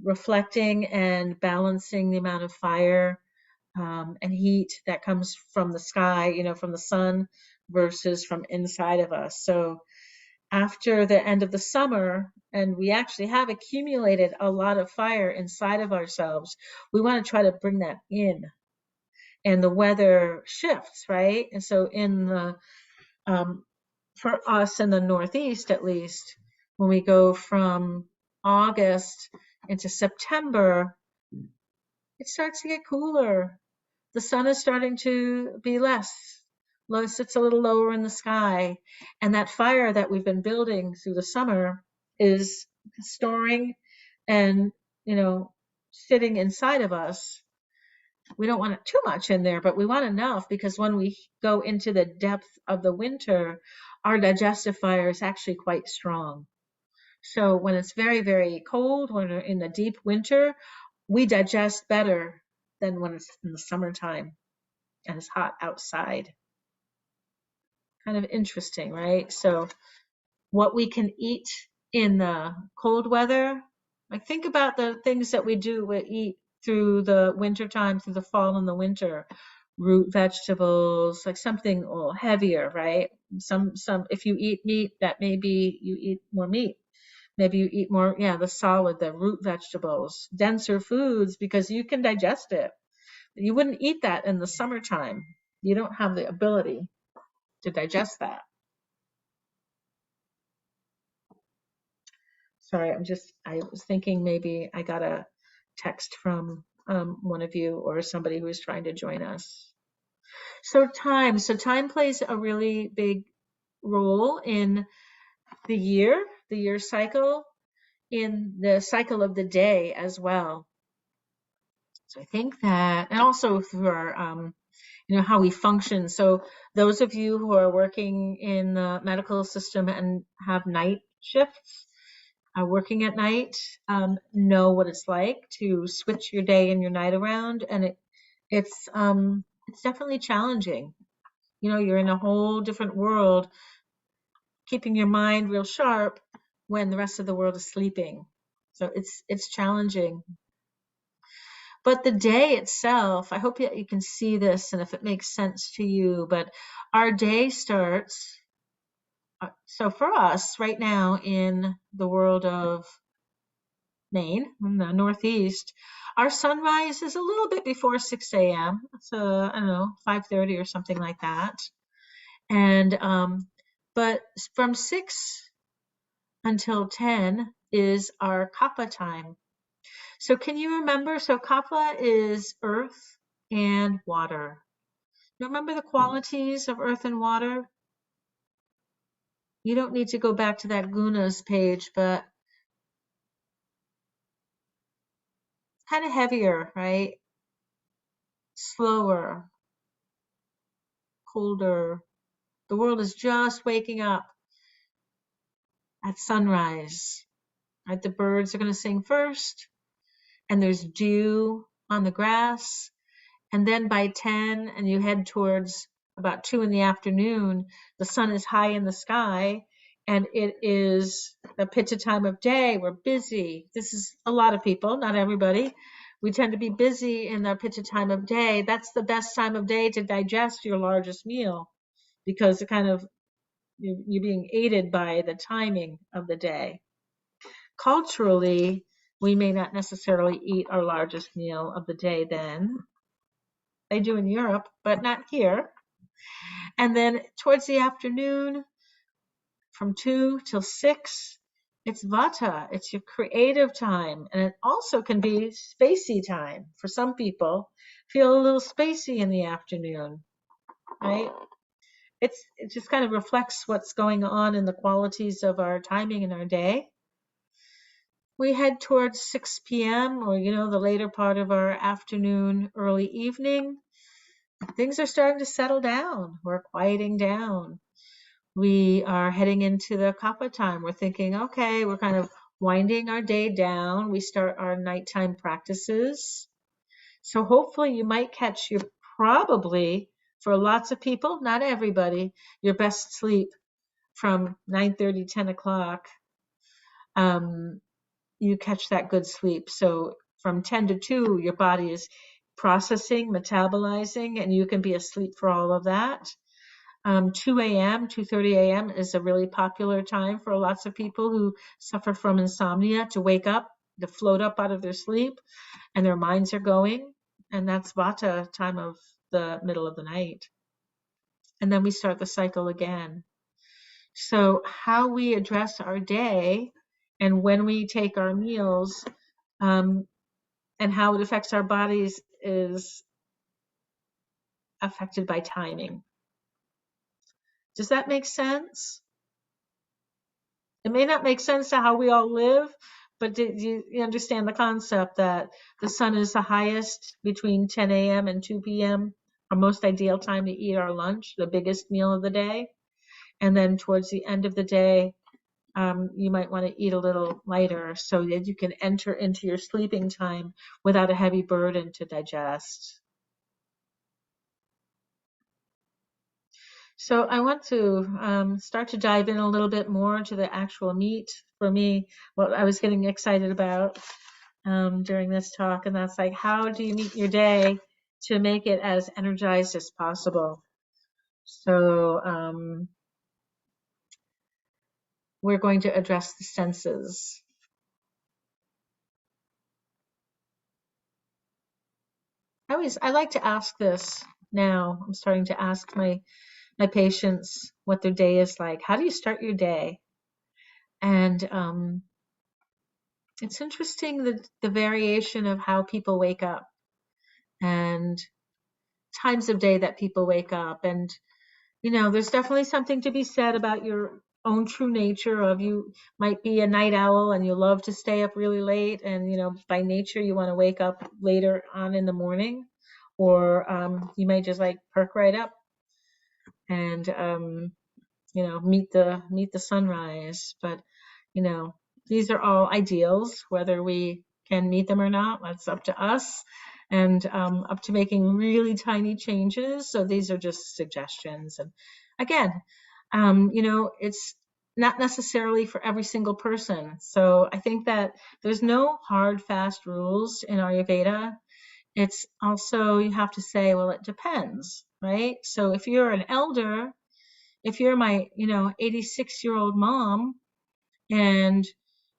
reflecting and balancing the amount of fire and heat that comes from the sky, from the sun versus from inside of us. So after the end of the summer, and we actually have accumulated a lot of fire inside of ourselves, we want to try to bring that in. And the weather shifts, right? And so for us in the Northeast, at least, when we go from August into September, it starts to get cooler. The sun is starting to be less. Sits a little lower in the sky. And that fire that we've been building through the summer is storing and, sitting inside of us. We don't want it too much in there, but we want enough because when we go into the depth of the winter, our digestive fire is actually quite strong. So when it's very, very cold, when we're in the deep winter, we digest better than when it's in the summertime and it's hot outside. Kind of interesting, right? So what we can eat in the cold weather, like think about the things that we eat through the winter time, through the fall and the winter. Root vegetables, like something a little heavier, right? Some if you eat meat, that maybe you eat more meat. Maybe you eat more, the solid, the root vegetables, denser foods because you can digest it. You wouldn't eat that in the summertime. You don't have the ability to digest that. Sorry, I was thinking maybe I got a text from one of you or somebody who was trying to join us. So time plays a really big role in the year cycle, in the cycle of the day as well. So I think that, and also through our, how we function. So those of you who are working in the medical system and have night shifts, working at night, know what it's like to switch your day and your night around, and it's definitely challenging. You're in a whole different world, keeping your mind real sharp when the rest of the world is sleeping. So it's challenging. But the day itself, I hope that you can see this and if it makes sense to you, but our day starts. So for us right now in the world of Maine, in the Northeast, our sunrise is a little bit before 6 a.m. So I don't know, 5:30 or something like that. And but from 6 until 10, is our kapha time. So can you remember? So kapha is earth and water. You remember the qualities of earth and water? You don't need to go back to that gunas page, but kind of heavier, right? Slower, colder. The world is just waking up at sunrise. Right? The birds are going to sing first, and there's dew on the grass. And then by 10, and you head towards about 2 in the afternoon, the sun is high in the sky, and it is the pitta time of day. We're busy. This is a lot of people, not everybody. We tend to be busy in our pitta time of day. That's the best time of day to digest your largest meal, because it kind of you're being aided by the timing of the day. Culturally, we may not necessarily eat our largest meal of the day then. They do in Europe, but not here. And then towards the afternoon, from 2 till 6, it's vata. It's your creative time. And it also can be spacey time. For some people, feel a little spacey in the afternoon, right? It just kind of reflects what's going on in the qualities of our timing in our day. We head towards 6 p.m. or, the later part of our afternoon, early evening. Things are starting to settle down. We're quieting down. We are heading into the kapha time. We're thinking, okay, we're kind of winding our day down. We start our nighttime practices. So hopefully you might catch your probably, for lots of people, not everybody, your best sleep from 9:30, 10 o'clock. You catch that good sleep. So from 10 to 2, your body is processing, metabolizing, and you can be asleep for all of that. 2 a.m., 2:30 a.m. is a really popular time for lots of people who suffer from insomnia to wake up, to float up out of their sleep, and their minds are going. And that's vata time of the middle of the night. And then we start the cycle again. So how we address our day and when we take our meals, and how it affects our bodies is affected by timing. Does that make sense? It may not make sense to how we all live, but do you understand the concept that the sun is the highest between 10 a.m. and 2 p.m., our most ideal time to eat our lunch, the biggest meal of the day. And then towards the end of the day, you might want to eat a little lighter so that you can enter into your sleeping time without a heavy burden to digest. So I want to start to dive in a little bit more into the actual meat. For me, what I was getting excited about during this talk, and that's like, how do you meet your day to make it as energized as possible? So we're going to address the senses. I like to ask this now. I'm starting to ask my patients what their day is like. How do you start your day? And it's interesting the variation of how people wake up and times of day that people wake up. And, there's definitely something to be said about your own true nature of you might be a night owl and you love to stay up really late. And, by nature, you want to wake up later on in the morning, or you might just like perk right up and, meet the sunrise. But, these are all ideals. Whether we can meet them or not, that's up to us, and up to making really tiny changes. So these are just suggestions. And again, it's not necessarily for every single person. So I think that there's no hard, fast rules in Ayurveda. It's also, you have to say, well, it depends, right? So if you're an elder, if you're my, 86-year-old mom, and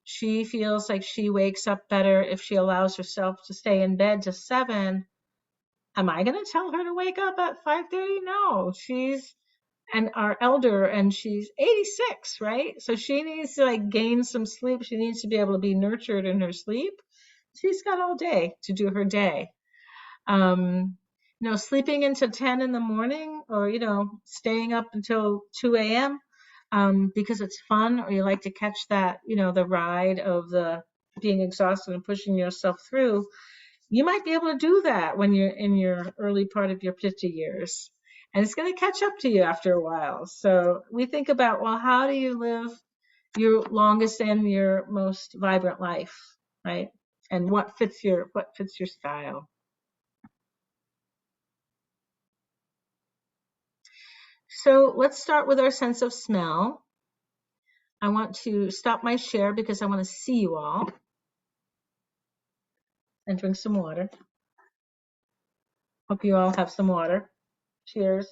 she feels like she wakes up better if she allows herself to stay in bed to 7, am I going to tell her to wake up at 5:30? No, she's and our elder, and she's 86, right? So she needs to like gain some sleep. She needs to be able to be nurtured in her sleep. She's got all day to do her day. Um, Sleeping until 10 in the morning, or, staying up until 2 a.m. Because it's fun, or you like to catch that, the ride of the being exhausted and pushing yourself through, you might be able to do that when you're in your early part of your pitta years. And it's going to catch up to you after a while. So we think about, well, how do you live your longest and your most vibrant life, right? And what fits your style. So let's start with our sense of smell. I want to stop my share because I want to see you all and drink some water. Hope you all have some water. Cheers.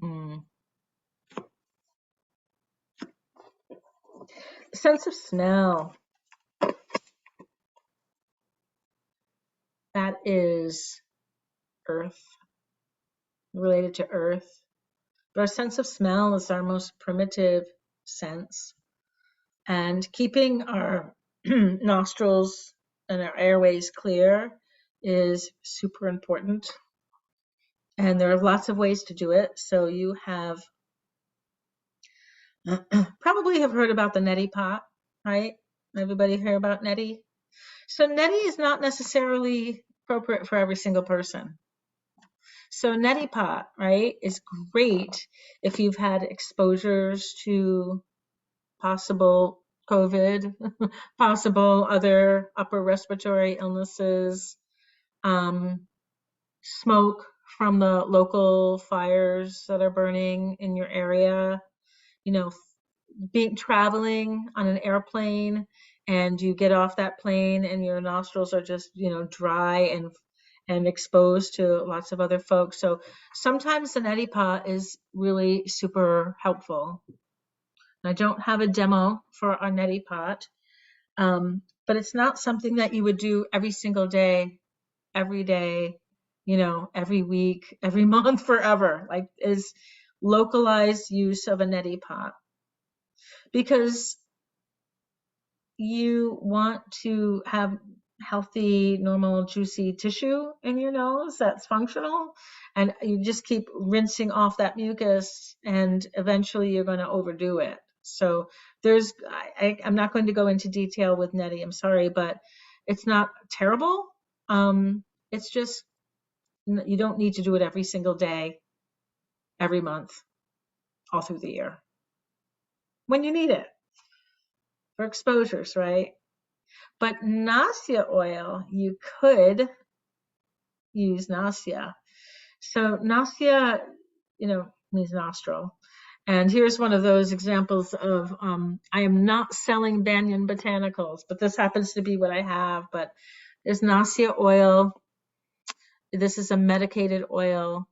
Mm. Sense of smell. That is earth, related to earth. But our sense of smell is our most primitive sense. And keeping our nostrils and our airways clear is super important. And there are lots of ways to do it. So you have probably have heard about the neti pot, right? Everybody hear about neti? So neti is not necessarily appropriate for every single person. So neti pot, right, is great if you've had exposures to possible COVID, possible other upper respiratory illnesses, smoke from the local fires that are burning in your area, you know, being traveling on an airplane and you get off that plane and your nostrils are just, dry and exposed to lots of other folks. So sometimes the neti pot is really super helpful. I don't have a demo for our neti pot, but it's not something that you would do every single day, every day, every week, every month, forever. Like, is localized use of a neti pot, because you want to have healthy, normal, juicy tissue in your nose that's functional, and you just keep rinsing off that mucus, and eventually you're going to overdo it. So I'm not going to go into detail with neti, I'm sorry, but it's not terrible. It's just, you don't need to do it every single day, every month, all through the year, when you need it for exposures, right? But Nasya oil, you could use Nasya. So Nasya, means nostril. And here's one of those examples of, I am not selling Banyan botanicals, but this happens to be what I have. But there's Nasya oil. This is a medicated oil.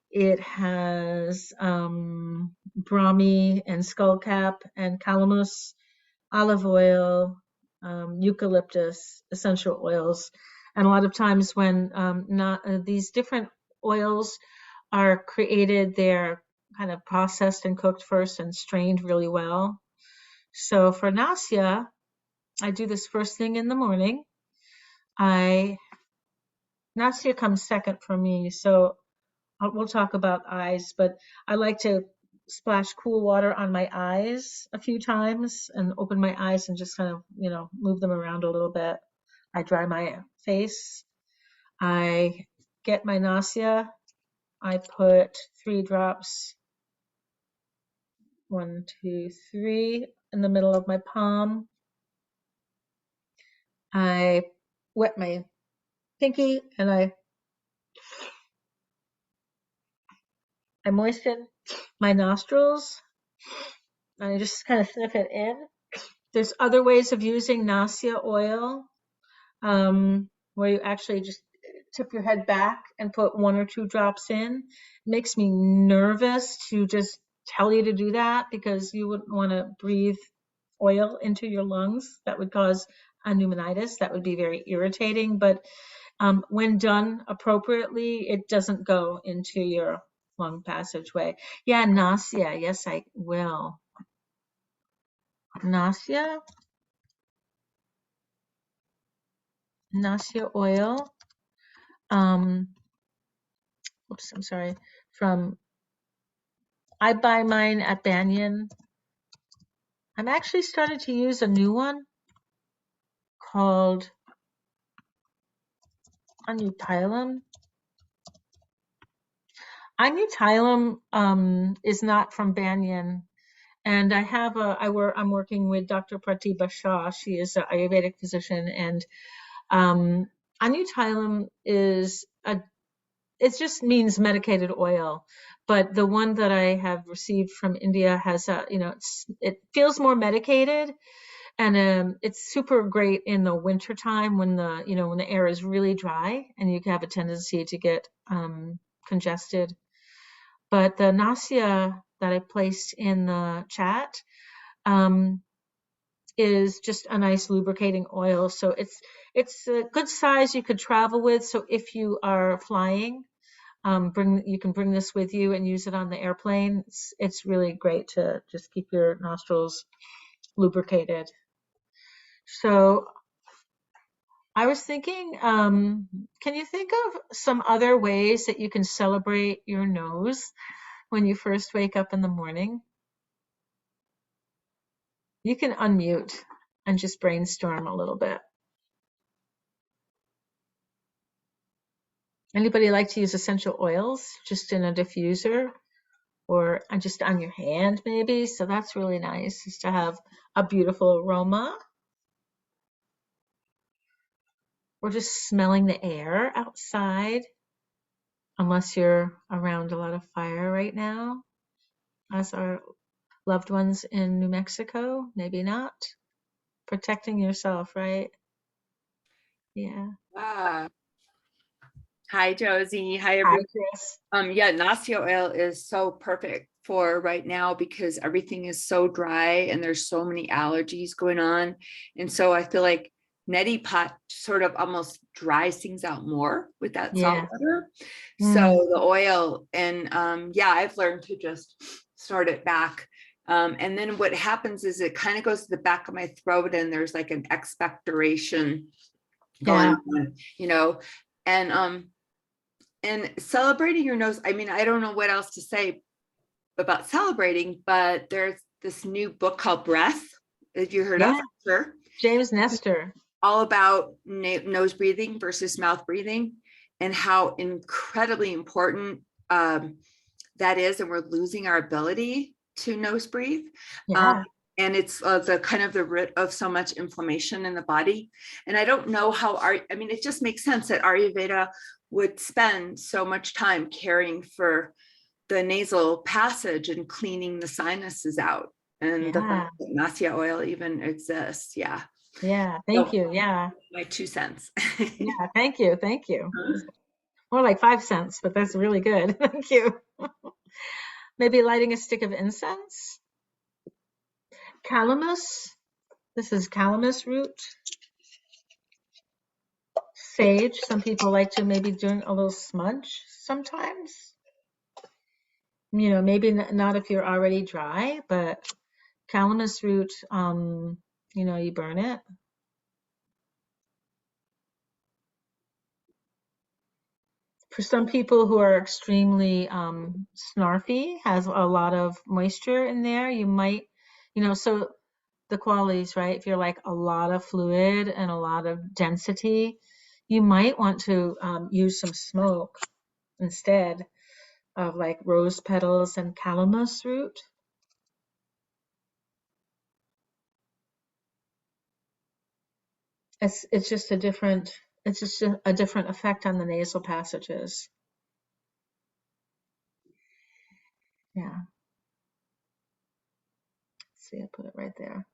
It has brahmi and skullcap and calamus, olive oil, eucalyptus, essential oils. And a lot of times when these different oils are created, they're kind of processed and cooked first and strained really well. So for Nasya, I do this first thing in the morning. Nasya comes second for me, so we'll talk about eyes, but I like to splash cool water on my eyes a few times and open my eyes and just kind of, move them around a little bit. I dry my face. I get my Nasya. I put 3 drops, 1, 2, 3, in the middle of my palm. I wet my pinky and I moisten my nostrils. And I just kind of sniff it in. There's other ways of using Nasya oil, where you actually just tip your head back and put 1 or 2 drops in. It makes me nervous to just tell you to do that, because you wouldn't want to breathe oil into your lungs. That would cause a pneumonitis. That would be very irritating, but when done appropriately, it doesn't go into your lung passageway. Yeah, nausea. Yes, I will. Nausea, nausea oil. Oops, I'm sorry. I buy mine at Banyan. I'm actually started to use a new one called Anutylum. Anutylum is not from Banyan, and I'm working with Dr. Pratibha Shah. She is an Ayurvedic physician, and Anutylum it just means medicated oil, but the one that I have received from India has it feels more medicated, and it's super great in the winter time when the air is really dry and you have a tendency to get congested. But the nausea that I placed in the chat um, is just a nice lubricating oil. So it's a good size you could travel with. So if you are flying, you can bring this with you and use it on the airplane. It's really great to just keep your nostrils lubricated. So I was thinking, can you think of some other ways that you can celebrate your nose when you first wake up in the morning? You can unmute and just brainstorm a little bit. Anybody like to use essential oils just in a diffuser or just on your hand maybe? So that's really nice, just to have a beautiful aroma. Or just smelling the air outside, unless you're around a lot of fire right now, as our loved ones in New Mexico, maybe not. Protecting yourself, right? Yeah. Ah, hi Josie. Hi Hi, everyone. Chris. Yeah, nausea oil is so perfect for right now because everything is so dry and there's so many allergies going on. And so I feel like neti pot sort of almost dries things out more with that salt Yeah. water. Mm. So the oil and yeah, I've learned to just start it back. And then what happens is it kind of goes to the back of my throat and there's like an expectoration going Yeah. on, and celebrating your nose. I mean, I don't know what else to say about celebrating, but there's this new book called Breath. Have you heard of? Yeah. Sure. James Nestor. All about nose breathing versus mouth breathing and how incredibly important that is. And we're losing our ability to nose breathe. Yeah. And it's the kind of the root of so much inflammation in the body. And I don't know how I mean, it just makes sense that Ayurveda would spend so much time caring for the nasal passage and cleaning the sinuses out. And the Yeah. nausea oil even exists. Yeah. Yeah. So Thank you. Yeah. my 2 cents. Yeah. Thank you. Thank you. More like 5 cents, but that's really good. Thank you. Maybe lighting a stick of incense. Calamus. This is calamus root. Sage. Some people like to maybe doing a little smudge sometimes. Maybe not if you're already dry, but calamus root, you burn it. For some people who are extremely snarfy, has a lot of moisture in there, you might, so the qualities, right? If you're like a lot of fluid and a lot of density, you might want to use some smoke instead of like rose petals and calamus root. It's just a different effect on the nasal passages. Yeah. Let's see, I put it right there.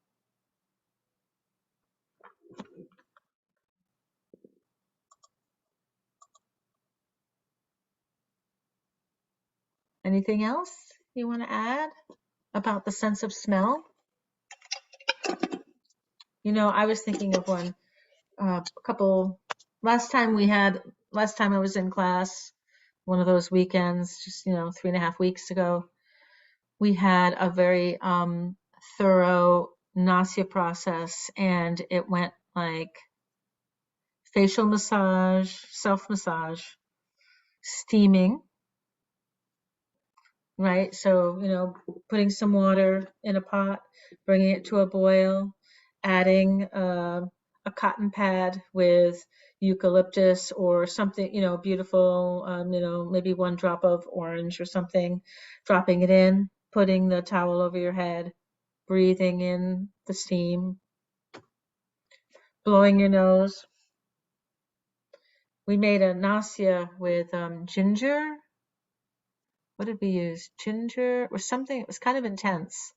Anything else you want to add about the sense of smell? I was thinking of one, last time I was in class, one of those weekends, just, 3.5 weeks ago, we had a very thorough nausea process, and it went like facial massage, self-massage, steaming, right? So, putting some water in a pot, bringing it to a boil, adding a cotton pad with eucalyptus or something, beautiful, maybe one drop of orange or something, dropping it in, putting the towel over your head, breathing in the steam, blowing your nose. We made a nausea with ginger. What did we use? Ginger or something. It was kind of intense.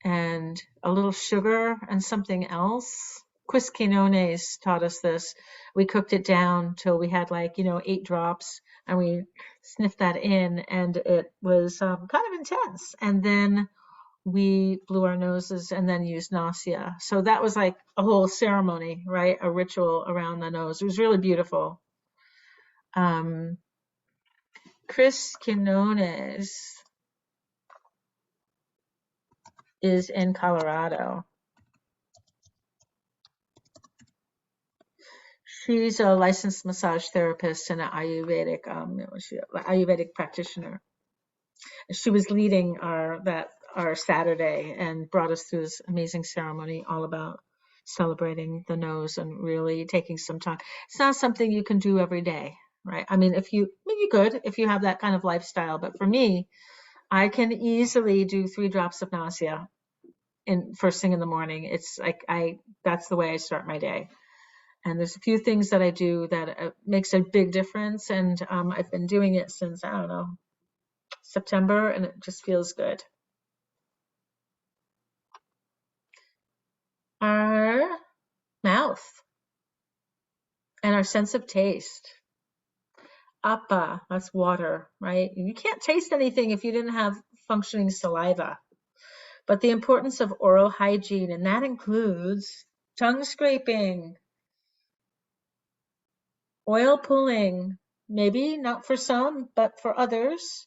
And a little sugar and something else. Quisquinones taught us this. We cooked it down till we had 8 drops, and we sniffed that in, and it was kind of intense. And then we blew our noses and then used nausea. So that was like a whole ceremony, right? A ritual around the nose. It was really beautiful. Chris Quinones is in Colorado. She's a licensed massage therapist and an Ayurvedic practitioner. She was leading our Saturday and brought us through this amazing ceremony all about celebrating the nose and really taking some time. It's not something you can do every day, right? I mean, you could if you have that kind of lifestyle, but for me, I can easily do 3 drops of nausea in first thing in the morning. It's like that's the way I start my day. And there's a few things that I do that makes a big difference. And I've been doing it since, I don't know, September, and it just feels good. Our mouth and our sense of taste. Appa, that's water, right? You can't taste anything if you didn't have functioning saliva. But the importance of oral hygiene, and that includes tongue scraping, oil pulling, maybe not for some, but for others,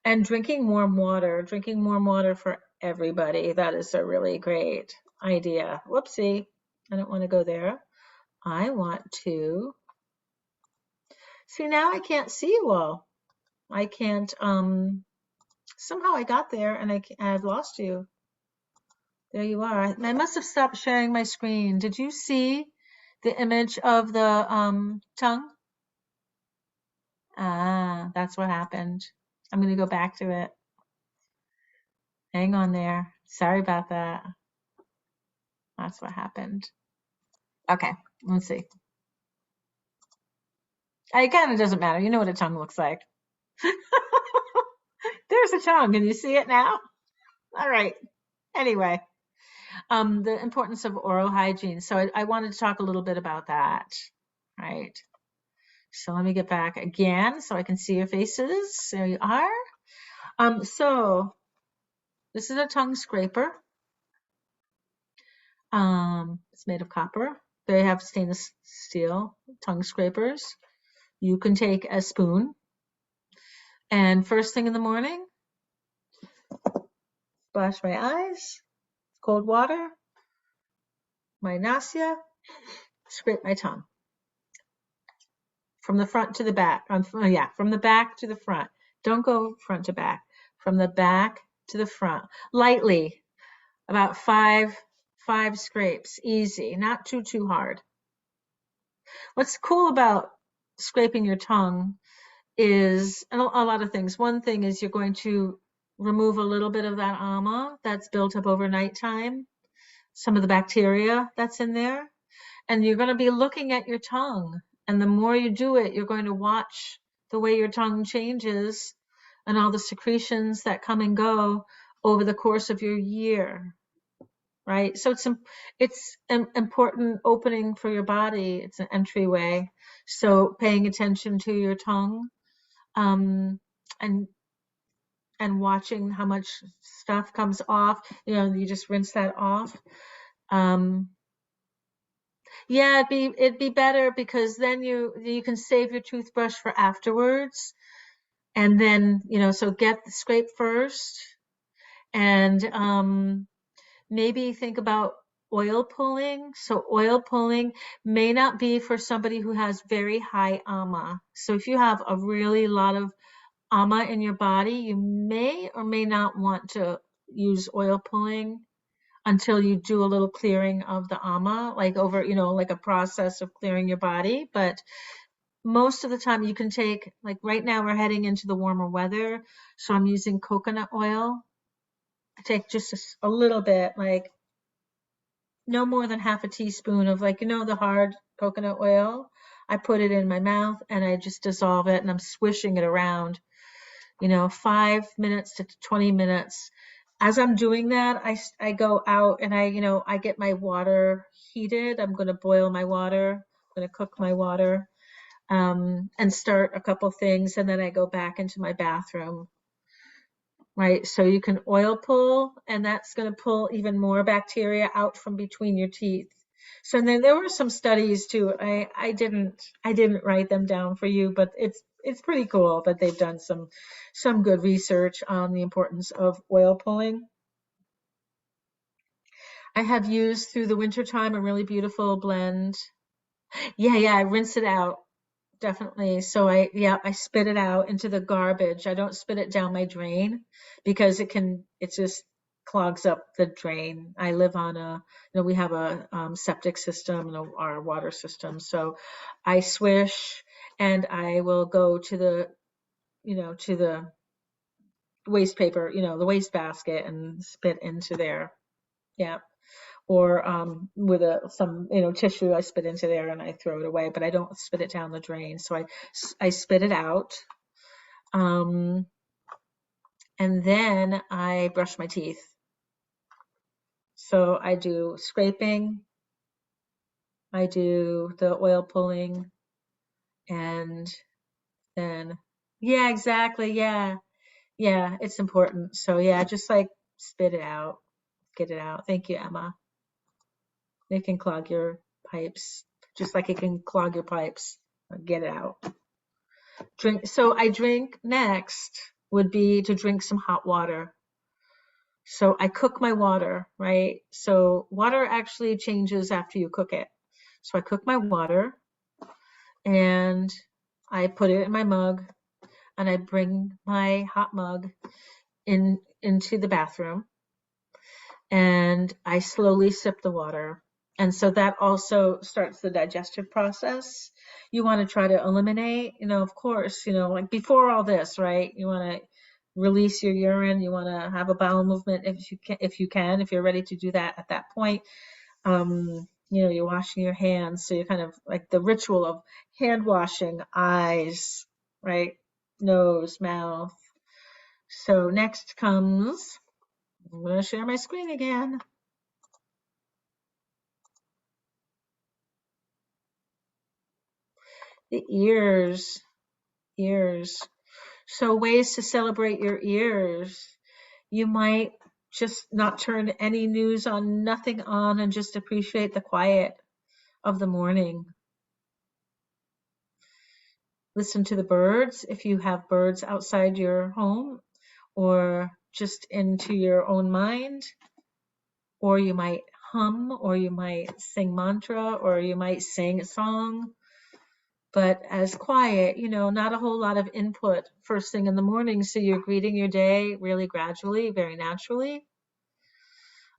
and drinking warm water for everybody. That is a really great idea. Whoopsie, I don't want to go there. I want to see, now I can't see you all. I can't, somehow I got there and I've lost you. There you are. I must have stopped sharing my screen. Did you see the image of the tongue? Ah, that's what happened. I'm going to go back to it. Hang on there. Sorry about that. That's what happened. Okay, let's see. It kind of doesn't matter. You know what a tongue looks like. There's a tongue. Can you see it now? All right. Anyway, the importance of oral hygiene. So I wanted to talk a little bit about that, right? So let me get back again so I can see your faces. There you are. So this is a tongue scraper. It's made of copper. They have stainless steel tongue scrapers. You can take a spoon, and first thing in the morning, splash my eyes, cold water, my nausea, scrape my tongue. From the front to the back. From the back to the front. Don't go front to back. From the back to the front. Lightly, about five scrapes. Easy, not too hard. What's cool about scraping your tongue is a lot of things. One thing is you're going to remove a little bit of that ama that's built up over nighttime, some of the bacteria that's in there, and you're going to be looking at your tongue. And the more you do it, you're going to watch the way your tongue changes and all the secretions that come and go over the course of your year, right? So it's an important opening for your body. It's an entryway. So paying attention to your tongue, and watching how much stuff comes off, you just rinse that off. Um, yeah, it'd be better because then you can save your toothbrush for afterwards. And then, so get the scrape first and maybe think about oil pulling. So oil pulling may not be for somebody who has very high ama. So if you have a really lot of ama in your body, you may or may not want to use oil pulling until you do a little clearing of the ama, like over, like a process of clearing your body. But most of the time you can take, like right now we're heading into the warmer weather, so I'm using coconut oil. I take just a little bit, like no more than half a teaspoon of, like, the hard coconut oil. I put it in my mouth and I just dissolve it and I'm swishing it around, 5 minutes to 20 minutes. As I'm doing that, I go out and I get my water heated. I'm going to boil my water. I'm going to cook my water, and start a couple things. And then I go back into my bathroom. Right. So you can oil pull, and that's going to pull even more bacteria out from between your teeth. So then there were some studies too. I didn't write them down for you, but it's pretty cool that they've done some good research on the importance of oil pulling. I have used through the wintertime a really beautiful blend. Yeah, I rinse it out. Definitely. So I spit it out into the garbage. I don't spit it down my drain because it just clogs up the drain. I live on we have a septic system and our water system. So I swish and I will go to the waste paper, the waste basket and spit into there. Yeah. Or with some tissue, I spit into there and I throw it away, but I don't spit it down the drain. So I spit it out, and then I brush my teeth. So I do scraping, I do the oil pulling, and then yeah, exactly, yeah, it's important. So yeah, just like spit it out, get it out. Thank you, Emma. It can clog your pipes, just like it can clog your pipes. Get it out. I drink next would be to drink some hot water. So I cook my water, right? So water actually changes after you cook it. So I cook my water and I put it in my mug and I bring my hot mug into the bathroom and I slowly sip the water. And so that also starts the digestive process. You want to try to eliminate, of course, like before all this, right? You want to release your urine. You want to have a bowel movement if you're ready to do that at that point. You're washing your hands. So you're kind of like the ritual of hand washing, eyes, right? Nose, mouth. So next comes, I'm going to share my screen again. The ears. So ways to celebrate your ears. You might just not turn any news on, nothing on, and just appreciate the quiet of the morning. Listen to the birds if you have birds outside your home or just into your own mind. Or you might hum, or you might sing mantra, or you might sing a song. But as quiet, not a whole lot of input first thing in the morning. So you're greeting your day really gradually, very naturally.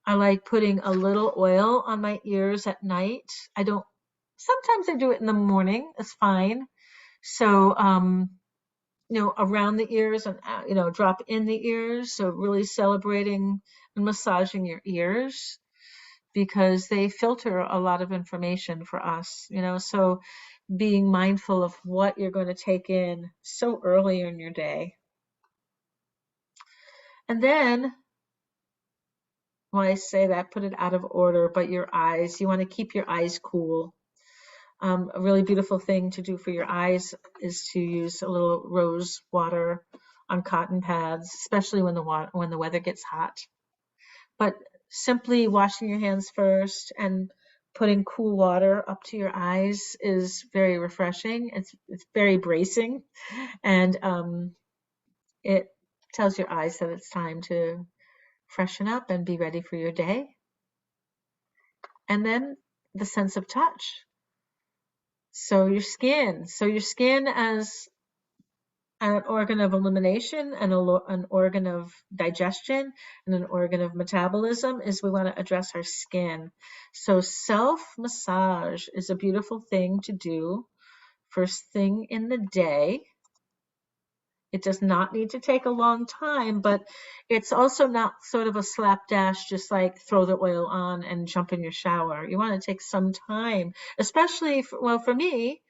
I like putting a little oil on my ears at night. Sometimes I do it in the morning. It's fine. So, around the ears and, drop in the ears. So really celebrating and massaging your ears because they filter a lot of information for us, so being mindful of what you're going to take in so early in your day. And then, when I say that, put it out of order, but your eyes, you want to keep your eyes cool. A really beautiful thing to do for your eyes is to use a little rose water on cotton pads, especially when the weather gets hot. But simply washing your hands first and putting cool water up to your eyes is very refreshing. It's very bracing, and it tells your eyes that it's time to freshen up and be ready for your day. And then the sense of touch. So your skin as an organ of elimination and an organ of digestion and an organ of metabolism is we want to address our skin. So self-massage is a beautiful thing to do first thing in the day. It does not need to take a long time, but it's also not sort of a slapdash, just like throw the oil on and jump in your shower. You want to take some time, especially for me,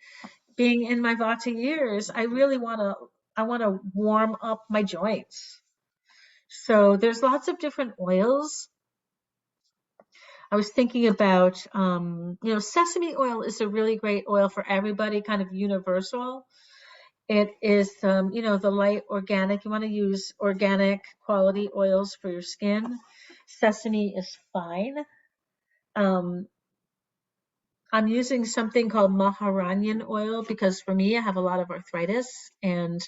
being in my Vata years, I want to warm up my joints. So there's lots of different oils. I was thinking about, sesame oil is a really great oil for everybody, kind of universal. It is, the light organic. You want to use organic quality oils for your skin. Sesame is fine. I'm using something called Maharanyan oil because for me, I have a lot of arthritis, and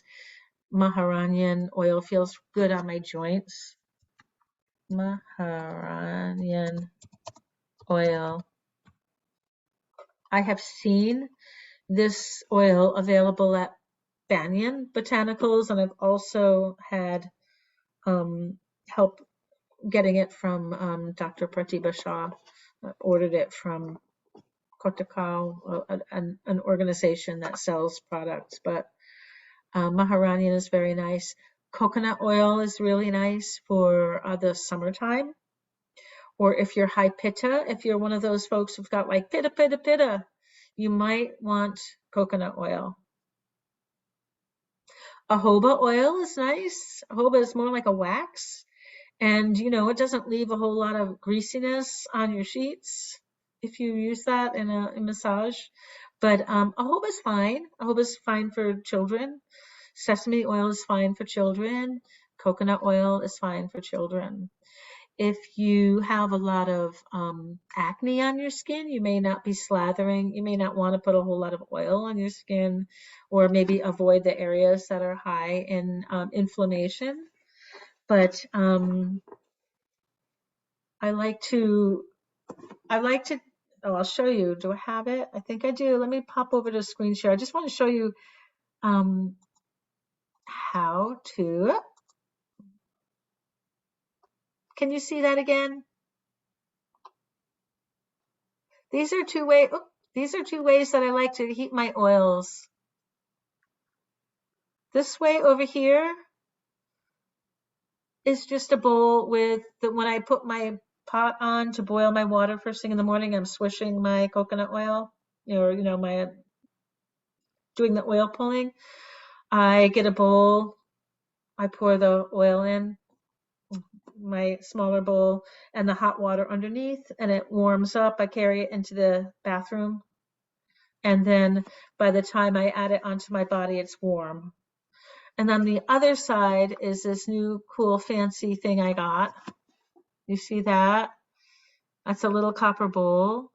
Maharanyan oil feels good on my joints. Maharanyan oil. I have seen this oil available at Banyan Botanicals, and I've also had help getting it from Dr. Pratibha Shah. Ordered it from Kotakau, an organization that sells products, but Maharanyan is very nice. Coconut oil is really nice for the summertime. Or if you're high pitta, if you're one of those folks who've got like pitta, you might want coconut oil. Jojoba oil is nice. Jojoba is more like a wax. And, it doesn't leave a whole lot of greasiness on your sheets if you use that in a massage. But jojoba is fine. Jojoba is fine for children. Sesame oil is fine for children. Coconut oil is fine for children. If you have a lot of acne on your skin, you may not be slathering. You may not want to put a whole lot of oil on your skin, or maybe avoid the areas that are high in inflammation. But I like to, I'll show you. Do I have it? I think I do. Let me pop over to screen share. I just want to show you how to, can you see that again? These are two ways that I like to heat my oils. This way over here is just a bowl with when I put my pot on to boil my water first thing in the morning, I'm swishing my coconut oil, my doing the oil pulling. I get a bowl, I pour the oil in, my smaller bowl, and the hot water underneath, and it warms up. I carry it into the bathroom, and then by the time I add it onto my body, it's warm. And on the other side is this new cool fancy thing I got. You see that? That's a little copper bowl.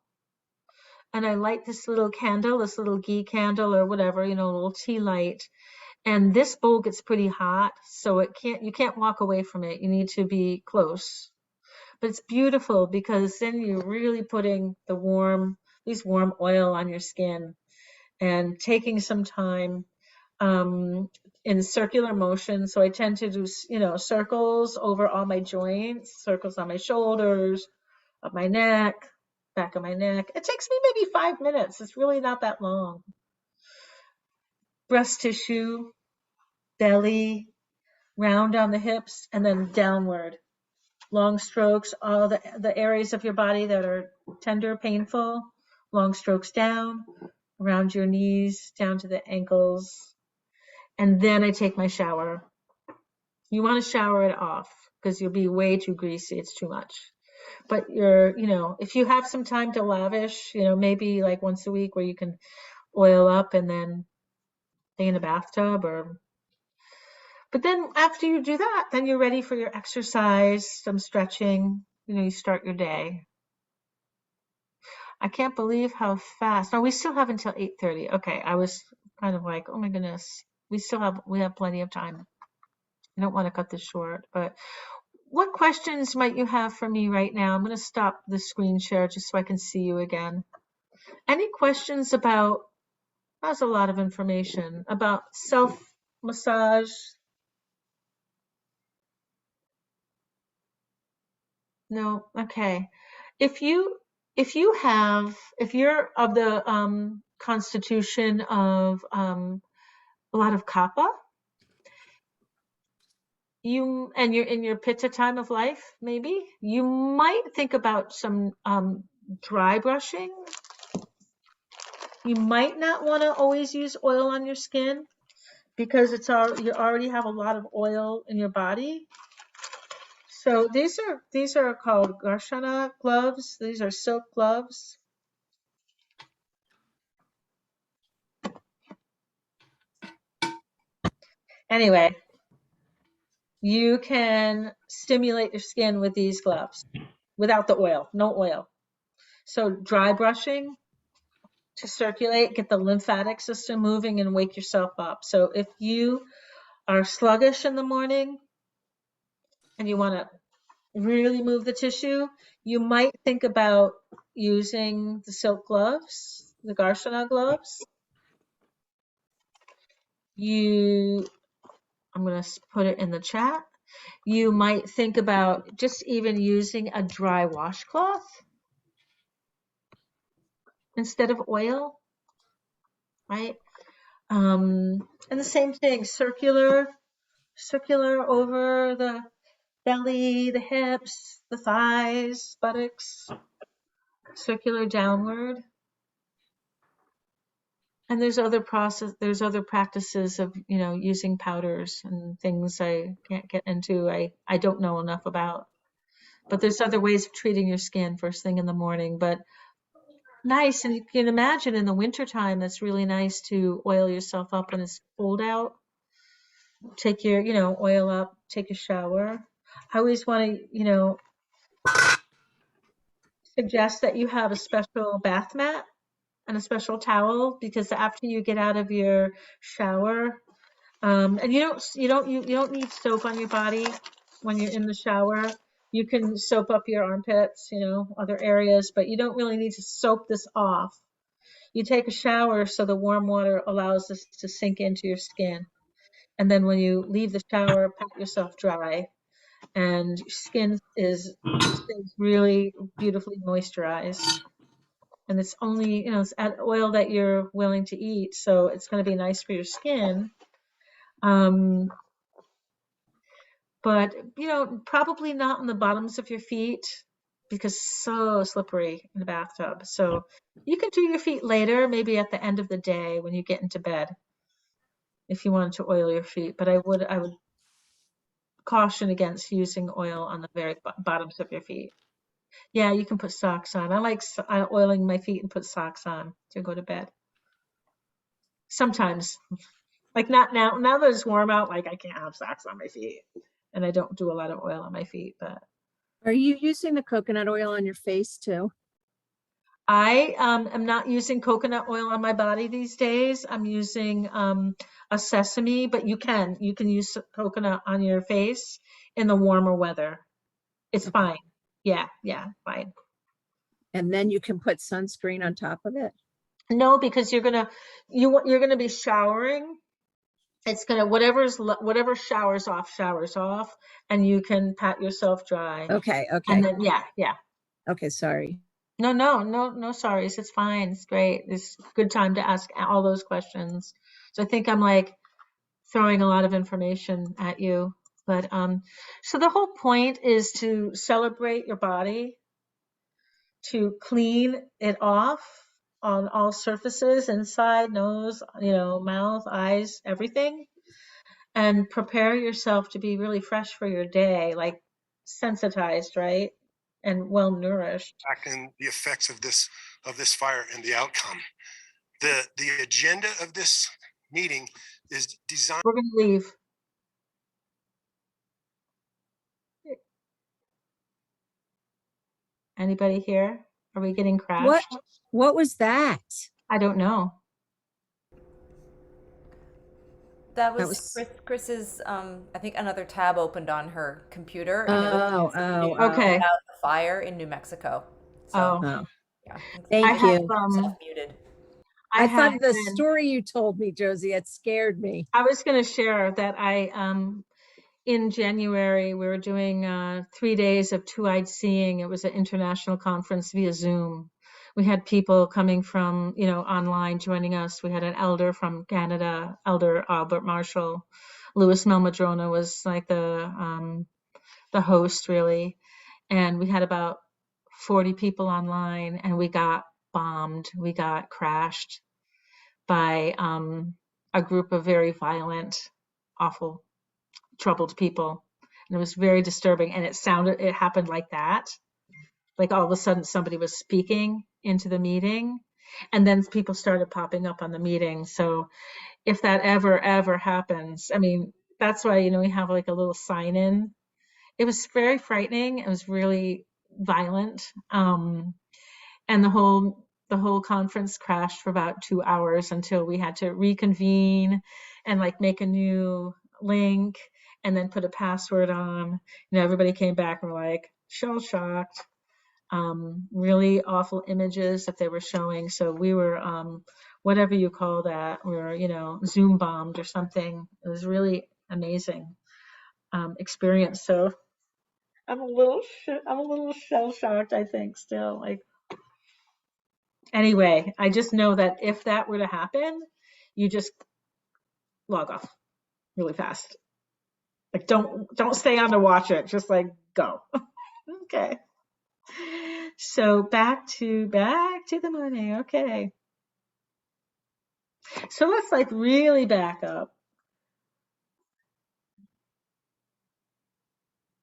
And I light this little candle, this little ghee candle or whatever, a little tea light. And this bowl gets pretty hot, so you can't walk away from it. You need to be close. But it's beautiful because then you're really putting these warm oil on your skin and taking some time in circular motion. So I tend to do, circles over all my joints, circles on my shoulders, up my neck, back of my neck. It takes me maybe 5 minutes. It's really not that long. Breast tissue, belly, round on the hips, and then downward. Long strokes, all the areas of your body that are tender, painful, long strokes down, around your knees, down to the ankles. And then I take my shower. You want to shower it off because you'll be way too greasy. It's too much. But if you have some time to lavish, maybe like once a week where you can oil up and then stay in a bathtub but then after you do that, then you're ready for your exercise, some stretching, you start your day. I can't believe how fast. No, we still have until 8:30. Okay, I was kind of like, oh my goodness, we have plenty of time. I don't want to cut this short, but what questions might you have for me right now? I'm going to stop the screen share just so I can see you again. Any questions about, that's a lot of information, about self massage? No, okay. If you if you're of the constitution of a lot of kapha, you're in your pitta time of life, maybe you might think about some dry brushing. You might not want to always use oil on your skin because you already have a lot of oil in your body. So these are called Garshana gloves. These are silk gloves. Anyway, you can stimulate your skin with these gloves without the oil, no oil. So dry brushing to circulate, get the lymphatic system moving and wake yourself up. So if you are sluggish in the morning and you want to really move the tissue, you might think about using the silk gloves, the Garshana gloves. I'm going to put it in the chat. You might think about just even using a dry washcloth instead of oil, right? And the same thing, circular over the belly, the hips, the thighs, buttocks, circular downward. And there's other practices of, using powders and things I can't get into. I don't know enough about, but there's other ways of treating your skin first thing in the morning, but nice. And you can imagine in the wintertime, it's really nice to oil yourself up when it's cold out. Take your, oil up, take a shower. I always want to, suggest that you have a special bath mat and a special towel, because after you get out of your shower, and you don't need soap on your body when you're in the shower. You can soap up your armpits, other areas, but you don't really need to soap this off. You take a shower so the warm water allows this to sink into your skin. And then when you leave the shower, pat yourself dry, and your skin stays really beautifully moisturized. And it's only, it's oil that you're willing to eat, so it's going to be nice for your skin. But, probably not on the bottoms of your feet because it's so slippery in the bathtub. So you can do your feet later, maybe at the end of the day when you get into bed, if you wanted to oil your feet. But I would caution against using oil on the very bottoms of your feet. Yeah, you can put socks on. I like oiling my feet and put socks on to go to bed. Sometimes, like not now. Now that it's warm out, like I can't have socks on my feet, and I don't do a lot of oil on my feet. But Are you using the coconut oil on your face too? I am not using coconut oil on my body these days. I'm using a sesame, but you can use coconut on your face in the warmer weather. It's Okay. fine. Yeah, fine. And then you can put sunscreen on top of it? No, because you're gonna be showering. It's gonna whatever showers off, and you can pat yourself dry. Okay. And then yeah. Okay, sorry. No, sorries. It's fine. It's great. It's a good time to ask all those questions. So I think I'm like throwing a lot of information at you, but so the whole point is to celebrate your body, to clean it off on all surfaces, inside, nose, mouth, eyes, everything, and prepare yourself to be really fresh for your day, like sensitized, right? And well nourished. And the effects of this fire and the outcome. The agenda of this meeting is designed. We're going to leave. Anybody here? Are we getting What crashed? what was that? I don't know. That That was was Chris's, I think another tab opened on her computer and it was oh, some oh, news oh, Okay. about the fire in New Mexico. So, Oh, oh. yeah, I Thank maybe have you. self-muted. I I had thought the been story you told me, Josie, it scared me. I was going to share that in January we were doing 3 days of two-eyed seeing. It was an international conference via Zoom. We had people coming from, online joining us. We had an elder from Canada, Elder Albert Marshall. Louis Melmadrona was like the host, really. And we had about 40 people online, and we got bombed. We got crashed by a group of very violent, awful, troubled people. And it was very disturbing. And it happened like that. Like all of a sudden somebody was speaking into the meeting, and then people started popping up on the meeting. So if that ever happens, I mean, that's why, we have like a little sign in. It was very frightening. It was really violent. And the whole conference crashed for about 2 hours until we had to reconvene and like make a new link and then put a password on. Everybody came back and were like shell shocked. Really awful images that they were showing. So we were, whatever you call that, we were, Zoom bombed or something. It was really amazing experience. So I'm a little shell shocked, I think, still. Like, anyway, I just know that if that were to happen, you just log off really fast. Like, don't stay on to watch it. Just like go. Okay. So back to the money. Okay. So let's like really back up.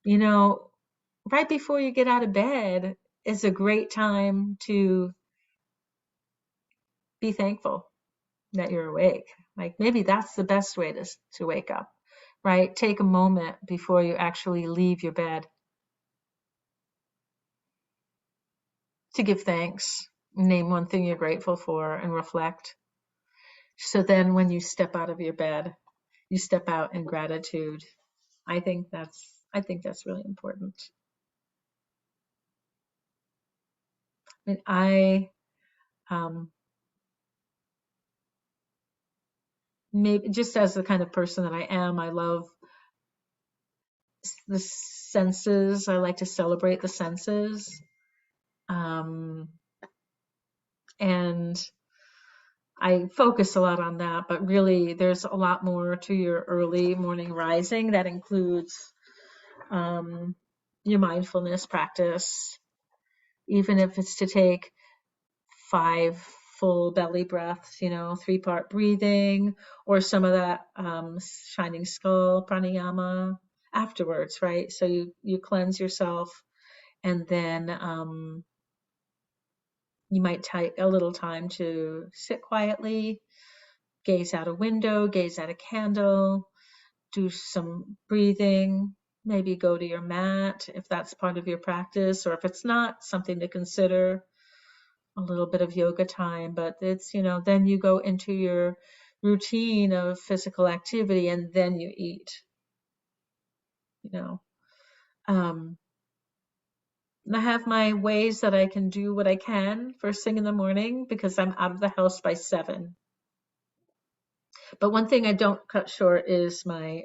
You know, right before you get out of bed is a great time to be thankful that you're awake. Like maybe that's the best way to wake up, right? Take a moment before you actually leave your bed to give thanks. Name one thing you're grateful for and reflect. So then when you step out of your bed, you step out in gratitude. I think that's really important. I mean, um maybe just as the kind of person that I am, I love the senses. I like to celebrate the senses. Um and I focus a lot on that, but really there's a lot more to your early morning rising that includes um, your mindfulness practice, even if it's to take 5 full belly breaths, 3-part breathing, or some of that shining skull pranayama afterwards, right? So you cleanse yourself, and then you might take a little time to sit quietly, gaze out a window, gaze at a candle, do some breathing, maybe go to your mat if that's part of your practice, or if it's not, something to consider, a little bit of yoga time. But it's, then you go into your routine of physical activity and then you eat, you know. I have my ways that I can do what I can first thing in the morning because I'm out of the house by 7. But one thing I don't cut short is my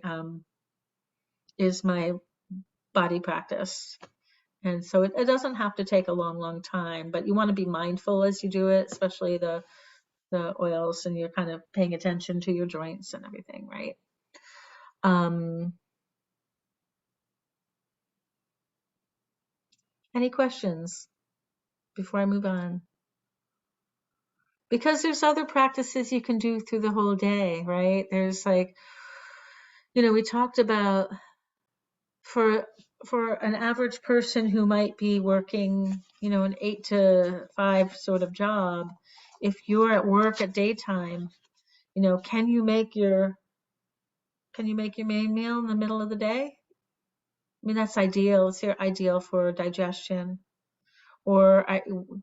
body practice. And so it doesn't have to take a long time, but you want to be mindful as you do it, especially the oils, and you're kind of paying attention to your joints and everything, right? Any questions before I move on? Because there's other practices you can do through the whole day, right? There's like, we talked about for an average person who might be working, an 8 to 5 sort of job, if you're at work at daytime, can you make your main meal in the middle of the day? I mean, that's ideal. It's ideal for digestion. Or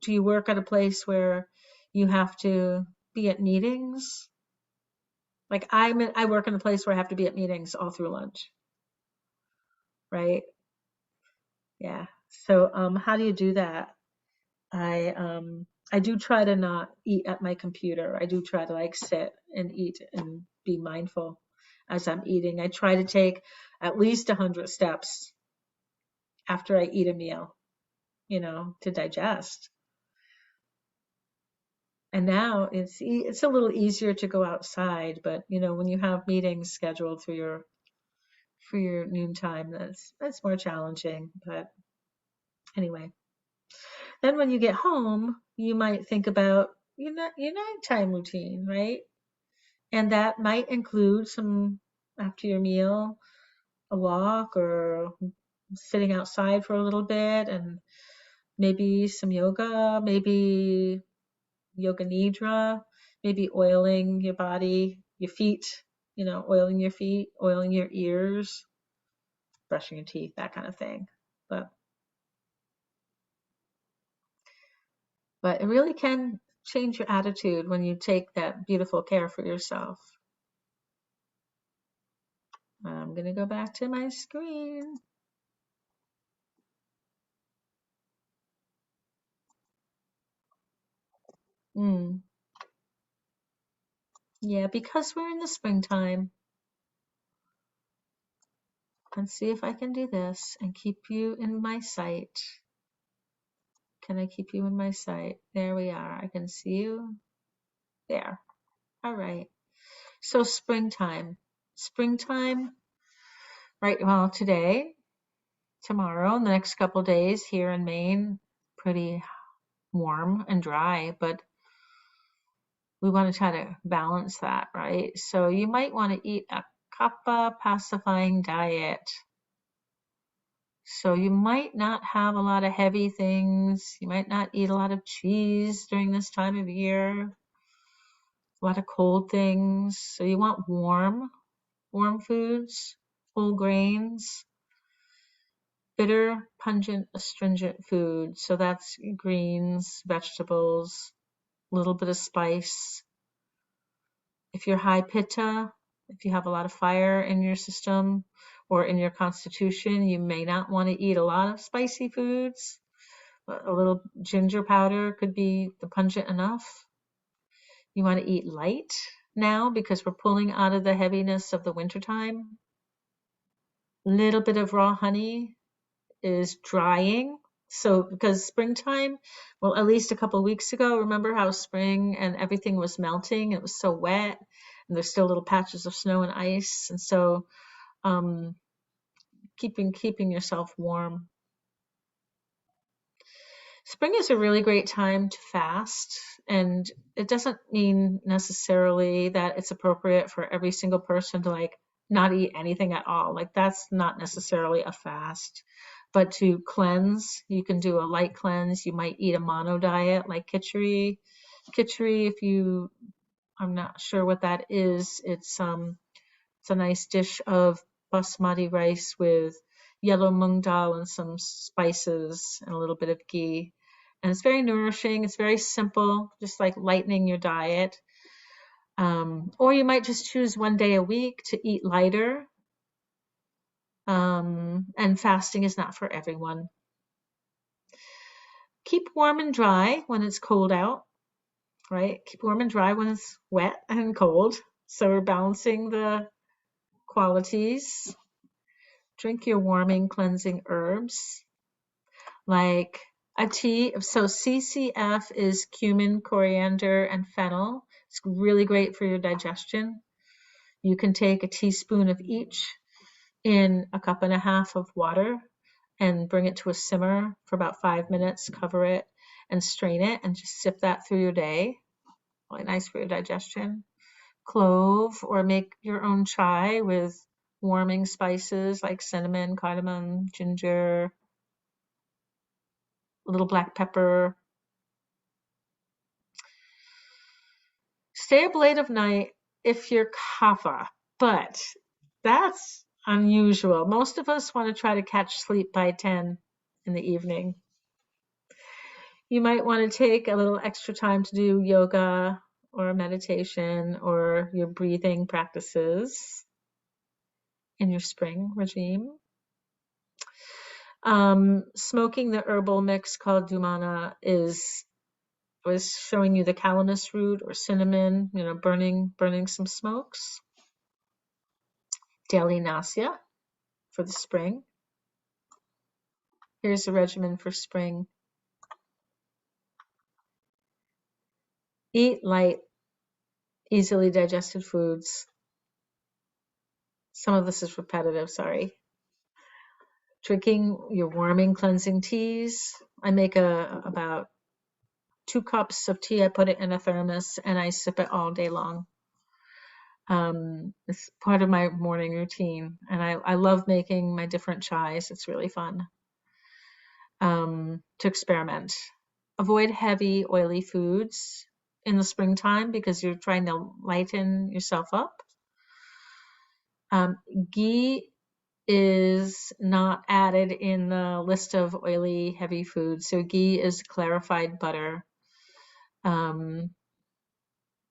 do you work at a place where you have to be at meetings? Like I work in a place where I have to be at meetings all through lunch, right? Yeah. So how do you do that? I do try to not eat at my computer. I do try to like sit and eat and be mindful as I'm eating. I try to take at least 100 steps after I eat a meal, to digest. And now it's a little easier to go outside, but when you have meetings scheduled for your noontime, that's more challenging. But anyway, then when you get home, you might think about your nighttime routine, right? And that might include some after your meal, a walk or sitting outside for a little bit, and maybe some yoga, maybe yoga nidra, maybe oiling your body, your feet, oiling your feet, oiling your ears, brushing your teeth, that kind of thing. But it really can change your attitude when you take that beautiful care for yourself. I'm going to go back to my screen. Yeah, because we're in the springtime. Let's see if I can do this and keep you in my sight. Can I keep you in my sight? There we are. I can see you. There. All right. So springtime. Springtime, right? Well, today, tomorrow, and the next couple days here in Maine, pretty warm and dry, but we want to try to balance that, right? So you might want to eat a kapha pacifying diet. So you might not have a lot of heavy things. You might not eat a lot of cheese during this time of year, a lot of cold things. So you want warm foods, whole grains, bitter, pungent, astringent foods. So that's greens, vegetables, a little bit of spice. If you're high pitta, if you have a lot of fire in your system or in your constitution, you may not want to eat a lot of spicy foods. A little ginger powder could be the pungent enough. You want to eat light now because we're pulling out of the heaviness of the wintertime. A little bit of raw honey is drying. So because springtime, well, at least a couple of weeks ago, remember how spring and everything was melting? It was so wet and there's still little patches of snow and ice. And so keeping yourself warm. Spring is a really great time to fast, and it doesn't mean necessarily that it's appropriate for every single person to like not eat anything at all. Like that's not necessarily a fast, but to cleanse, you can do a light cleanse. You might eat a mono diet like khichdi. Khichdi, I'm not sure what that is. It's a nice dish of basmati rice with yellow mung dal and some spices and a little bit of ghee. And it's very nourishing. It's very simple, just like lightening your diet. Or you might just choose one day a week to eat lighter. And fasting is not for everyone. Keep warm and dry when it's cold out, right? Keep warm and dry when it's wet and cold. So we're balancing the qualities. Drink your warming, cleansing herbs like a tea. So CCF is cumin, coriander, and fennel. It's really great for your digestion. You can take a teaspoon of each in a cup and a half of water and bring it to a simmer for about 5 minutes, cover it and strain it and just sip that through your day. Really nice for your digestion. Clove, or make your own chai with warming spices like cinnamon, cardamom, ginger, a little black pepper. Stay up late of night if you're kapha, but that's unusual. Most of us want to try to catch sleep by 10 in the evening. You might want to take a little extra time to do yoga or meditation or your breathing practices in your spring regime. Smoking the herbal mix called Dumana was showing you the calamus root or cinnamon, burning some smokes. Daily nasya for the spring. Here's a regimen for spring. Eat light, easily digested foods. Some of this is repetitive, sorry. Drinking your warming, cleansing teas. I make about 2 cups of tea. I put it in a thermos and I sip it all day long. It's part of my morning routine, and I love making my different chais. It's really fun to experiment. Avoid heavy, oily foods in the springtime because you're trying to lighten yourself up. Ghee is not added in the list of oily, heavy foods. So ghee is clarified butter.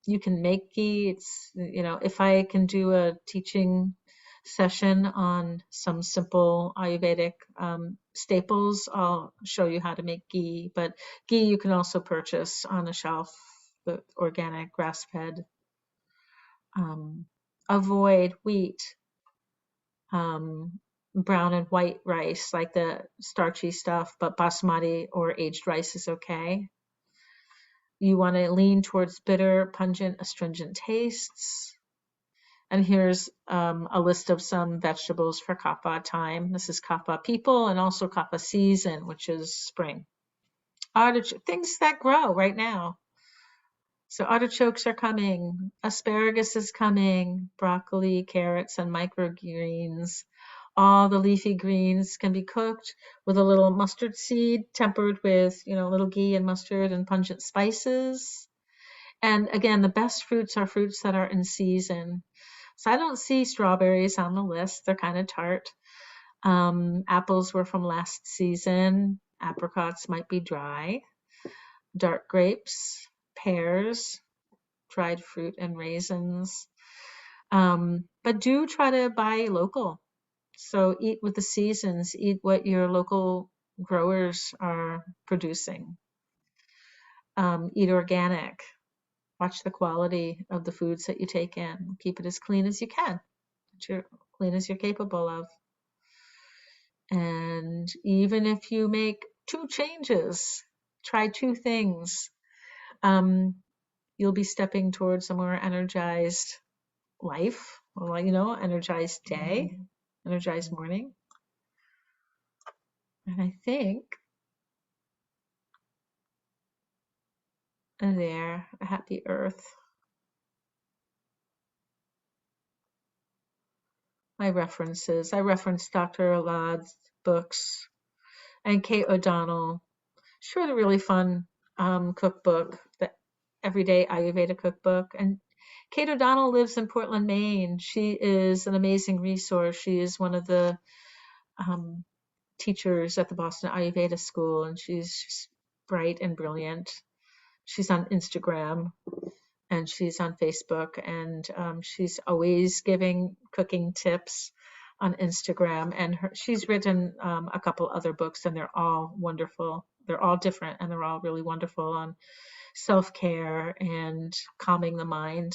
You can make ghee. It's, if I can do a teaching session on some simple Ayurvedic staples, I'll show you how to make ghee. But ghee you can also purchase on the shelf, the organic, grass-fed. Avoid wheat, brown and white rice, like the starchy stuff, but basmati or aged rice is okay. You want to lean towards bitter, pungent, astringent tastes. And here's a list of some vegetables for kapha time. This is kapha people and also kapha season, which is spring. Things that grow right now. So artichokes are coming, asparagus is coming, broccoli, carrots, and microgreens. All the leafy greens can be cooked with a little mustard seed, tempered with, a little ghee and mustard and pungent spices. And again, the best fruits are fruits that are in season. So I don't see strawberries on the list. They're kind of tart. Apples were from last season. Apricots might be dry. Dark grapes, pears, dried fruit, and raisins. But do try to buy local. So eat with the seasons. Eat what your local growers are producing. Eat organic. Watch the quality of the foods that you take in. Keep it as clean as you can, clean as you're capable of. And even if you make 2 changes, try 2 things, you'll be stepping towards a more energized life, or, energized day, energized morning. And I think there, a happy earth. My references. I referenced Dr. Alad's books and Kate O'Donnell. She wrote a really fun cookbook, the Everyday Ayurveda Cookbook. And Kate O'Donnell lives in Portland, Maine. She is an amazing resource. She is one of the teachers at the Boston Ayurveda School, and she's just bright and brilliant. She's on Instagram and she's on Facebook, and she's always giving cooking tips on Instagram. And she's written a couple other books, and they're all wonderful. They're all different, and they're all really wonderful on self-care and calming the mind.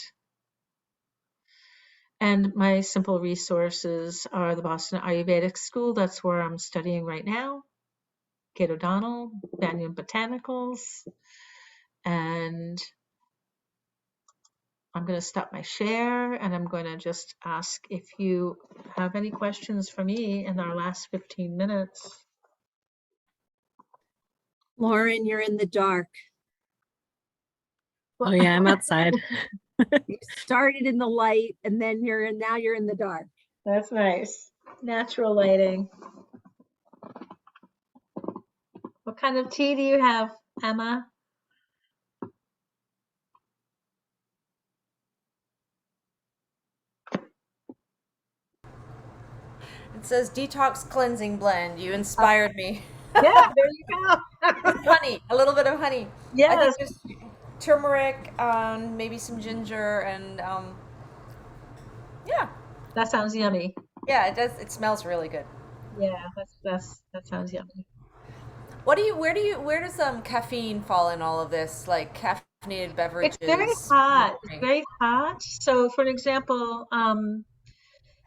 And my simple resources are the Boston Ayurvedic School. That's where I'm studying right now. Kate O'Donnell, Banyan Botanicals, and I'm going to stop my share, and I'm going to just ask if you have any questions for me in our last 15 minutes. Lauren, you're in the dark. Oh yeah, I'm outside. You started in the light and then now you're in the dark. That's nice. Natural lighting. What kind of tea do you have, Emma? It says detox cleansing blend. You inspired me. Yeah, there you go. Honey, a little bit of honey. I think Yes, there's turmeric, maybe some ginger, and yeah, that sounds yummy. yeah, it does. It smells really good. Yeah, that sounds yummy. Where does caffeine fall in all of this? Like caffeinated It's very beverages in the hot. It's morning. very hot. So, for an example,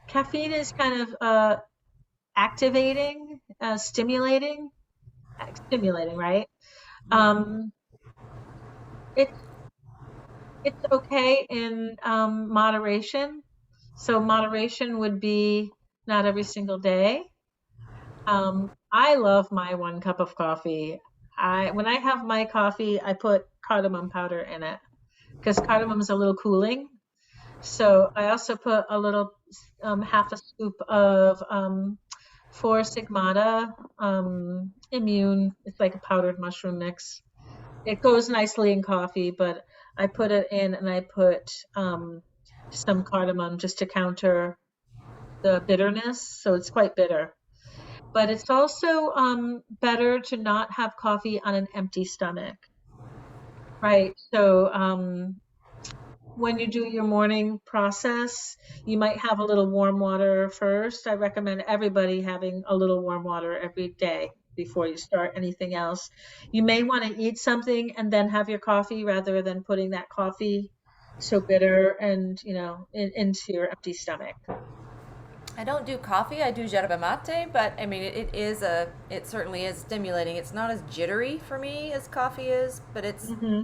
caffeine is kind of activating, stimulating, right? Um, it's it's okay in moderation. So moderation would be not every single day. I love my 1 cup of coffee. When I have my coffee, I put cardamom powder in it because cardamom is a little cooling. So I also put a little, half a scoop of Four Sigmata immune. It's like a powdered mushroom mix. It goes nicely in coffee, but I put it in and I put some cardamom just to counter the bitterness. So it's quite bitter. But it's also better to not have coffee on an empty stomach, right? So when you do your morning process, you might have a little warm water first. I recommend everybody having a little warm water every day before you start anything else. You may want to eat something and then have your coffee rather than putting that coffee so bitter and, into your empty stomach. I don't do coffee. I do yerba mate, but I mean, it certainly is stimulating. It's not as jittery for me as coffee is, but Hmm.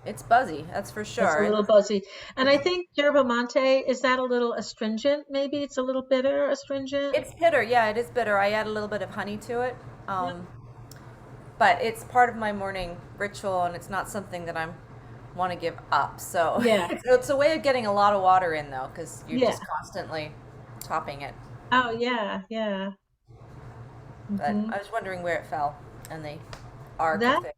it's buzzy. That's for It's a sure. little buzzy. And I It's think yerba mate, is that a little astringent? Maybe it's a little bitter, astringent. it's bitter. Yeah, it is bitter. I add a little bit of honey to it. Yep. But it's part of my morning ritual, and it's not something that I'm want to give up. So Yeah. it's a way of getting a lot of water in, though, because you're Yeah. just constantly topping it. Oh, yeah. Yeah. But Hmm. I was wondering where it fell in the arc of That, things.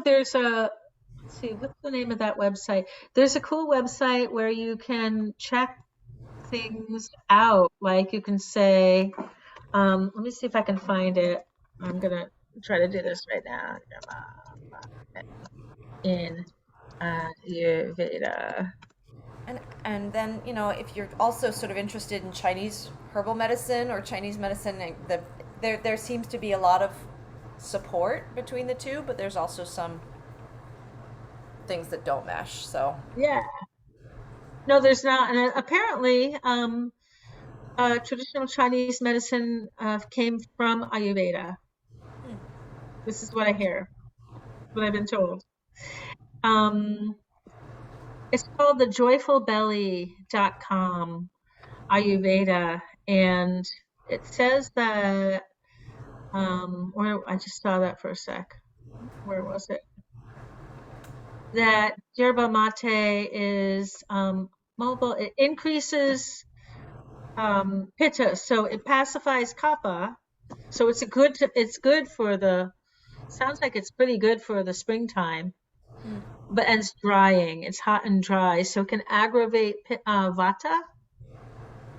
there's let's see, what's the name of that website? There's a cool website where you can check things out. Like you can say, let me see if I can find it. I'm gonna try to do this right now. In Ayurveda. And then if you're also sort of interested in Chinese herbal medicine or Chinese medicine, there seems to be a lot of support between the two, but there's also some things that don't mesh. So Yeah. No, there's not. And apparently, traditional Chinese medicine came from Ayurveda. This is what I hear, what I've been told. Um, it's called the joyfulbelly.com Ayurveda. And it says that, where I just saw that for a sec. Where was it? That yerba mate is mobile. It increases pitta, so it pacifies kapha. So it's good for sounds like it's pretty good for the springtime, and it's drying. It's hot and dry, so it can aggravate vata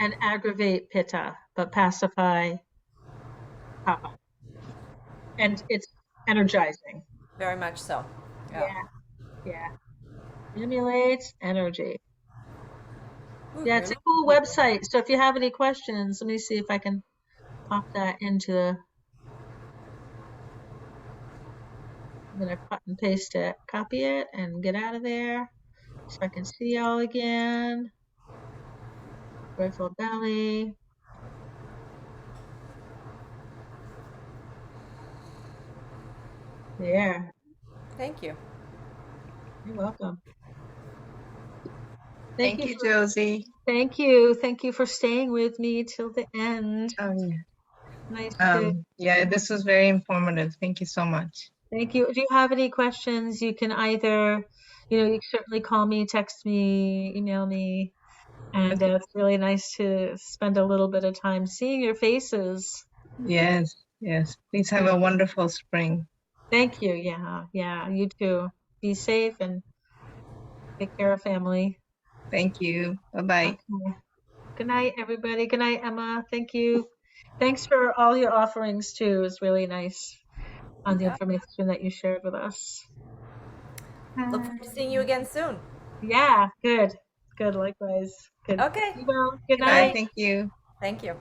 and aggravate pitta, but pacify kapha. And it's energizing. very much so. Yeah. Yeah, yeah. Stimulates energy. Ooh, Yeah, you're it's a losing cool me there. website. So if you have any questions, let me see if I can pop that into I'm gonna cut and paste it, copy it, and get out of there so I can see y'all again. Joyful Belly. There. Thank you. You're welcome. Thank Thank you you, for Josie. thank you. Thank you for staying with me till the end. Um, Nice to yeah, this was very informative. Thank you so much. thank you. If you have any questions, you can either, you can certainly call me, text me, email me. And Okay. it's really nice to spend a little bit of time seeing your faces. Yes, yes. Please have a wonderful spring. Thank you. Yeah, yeah, you too. Be safe and take care of family. Thank you. Bye-bye. Okay. Good night, everybody. Good night, Emma. Thank you. Thanks for all your offerings too. It was really nice on the Yeah. information that you shared with us. Look forward to seeing you again soon. Yeah, good. Good, likewise. Good. Okay. Be well. Good Bye. night. night. Thank you. Thank you.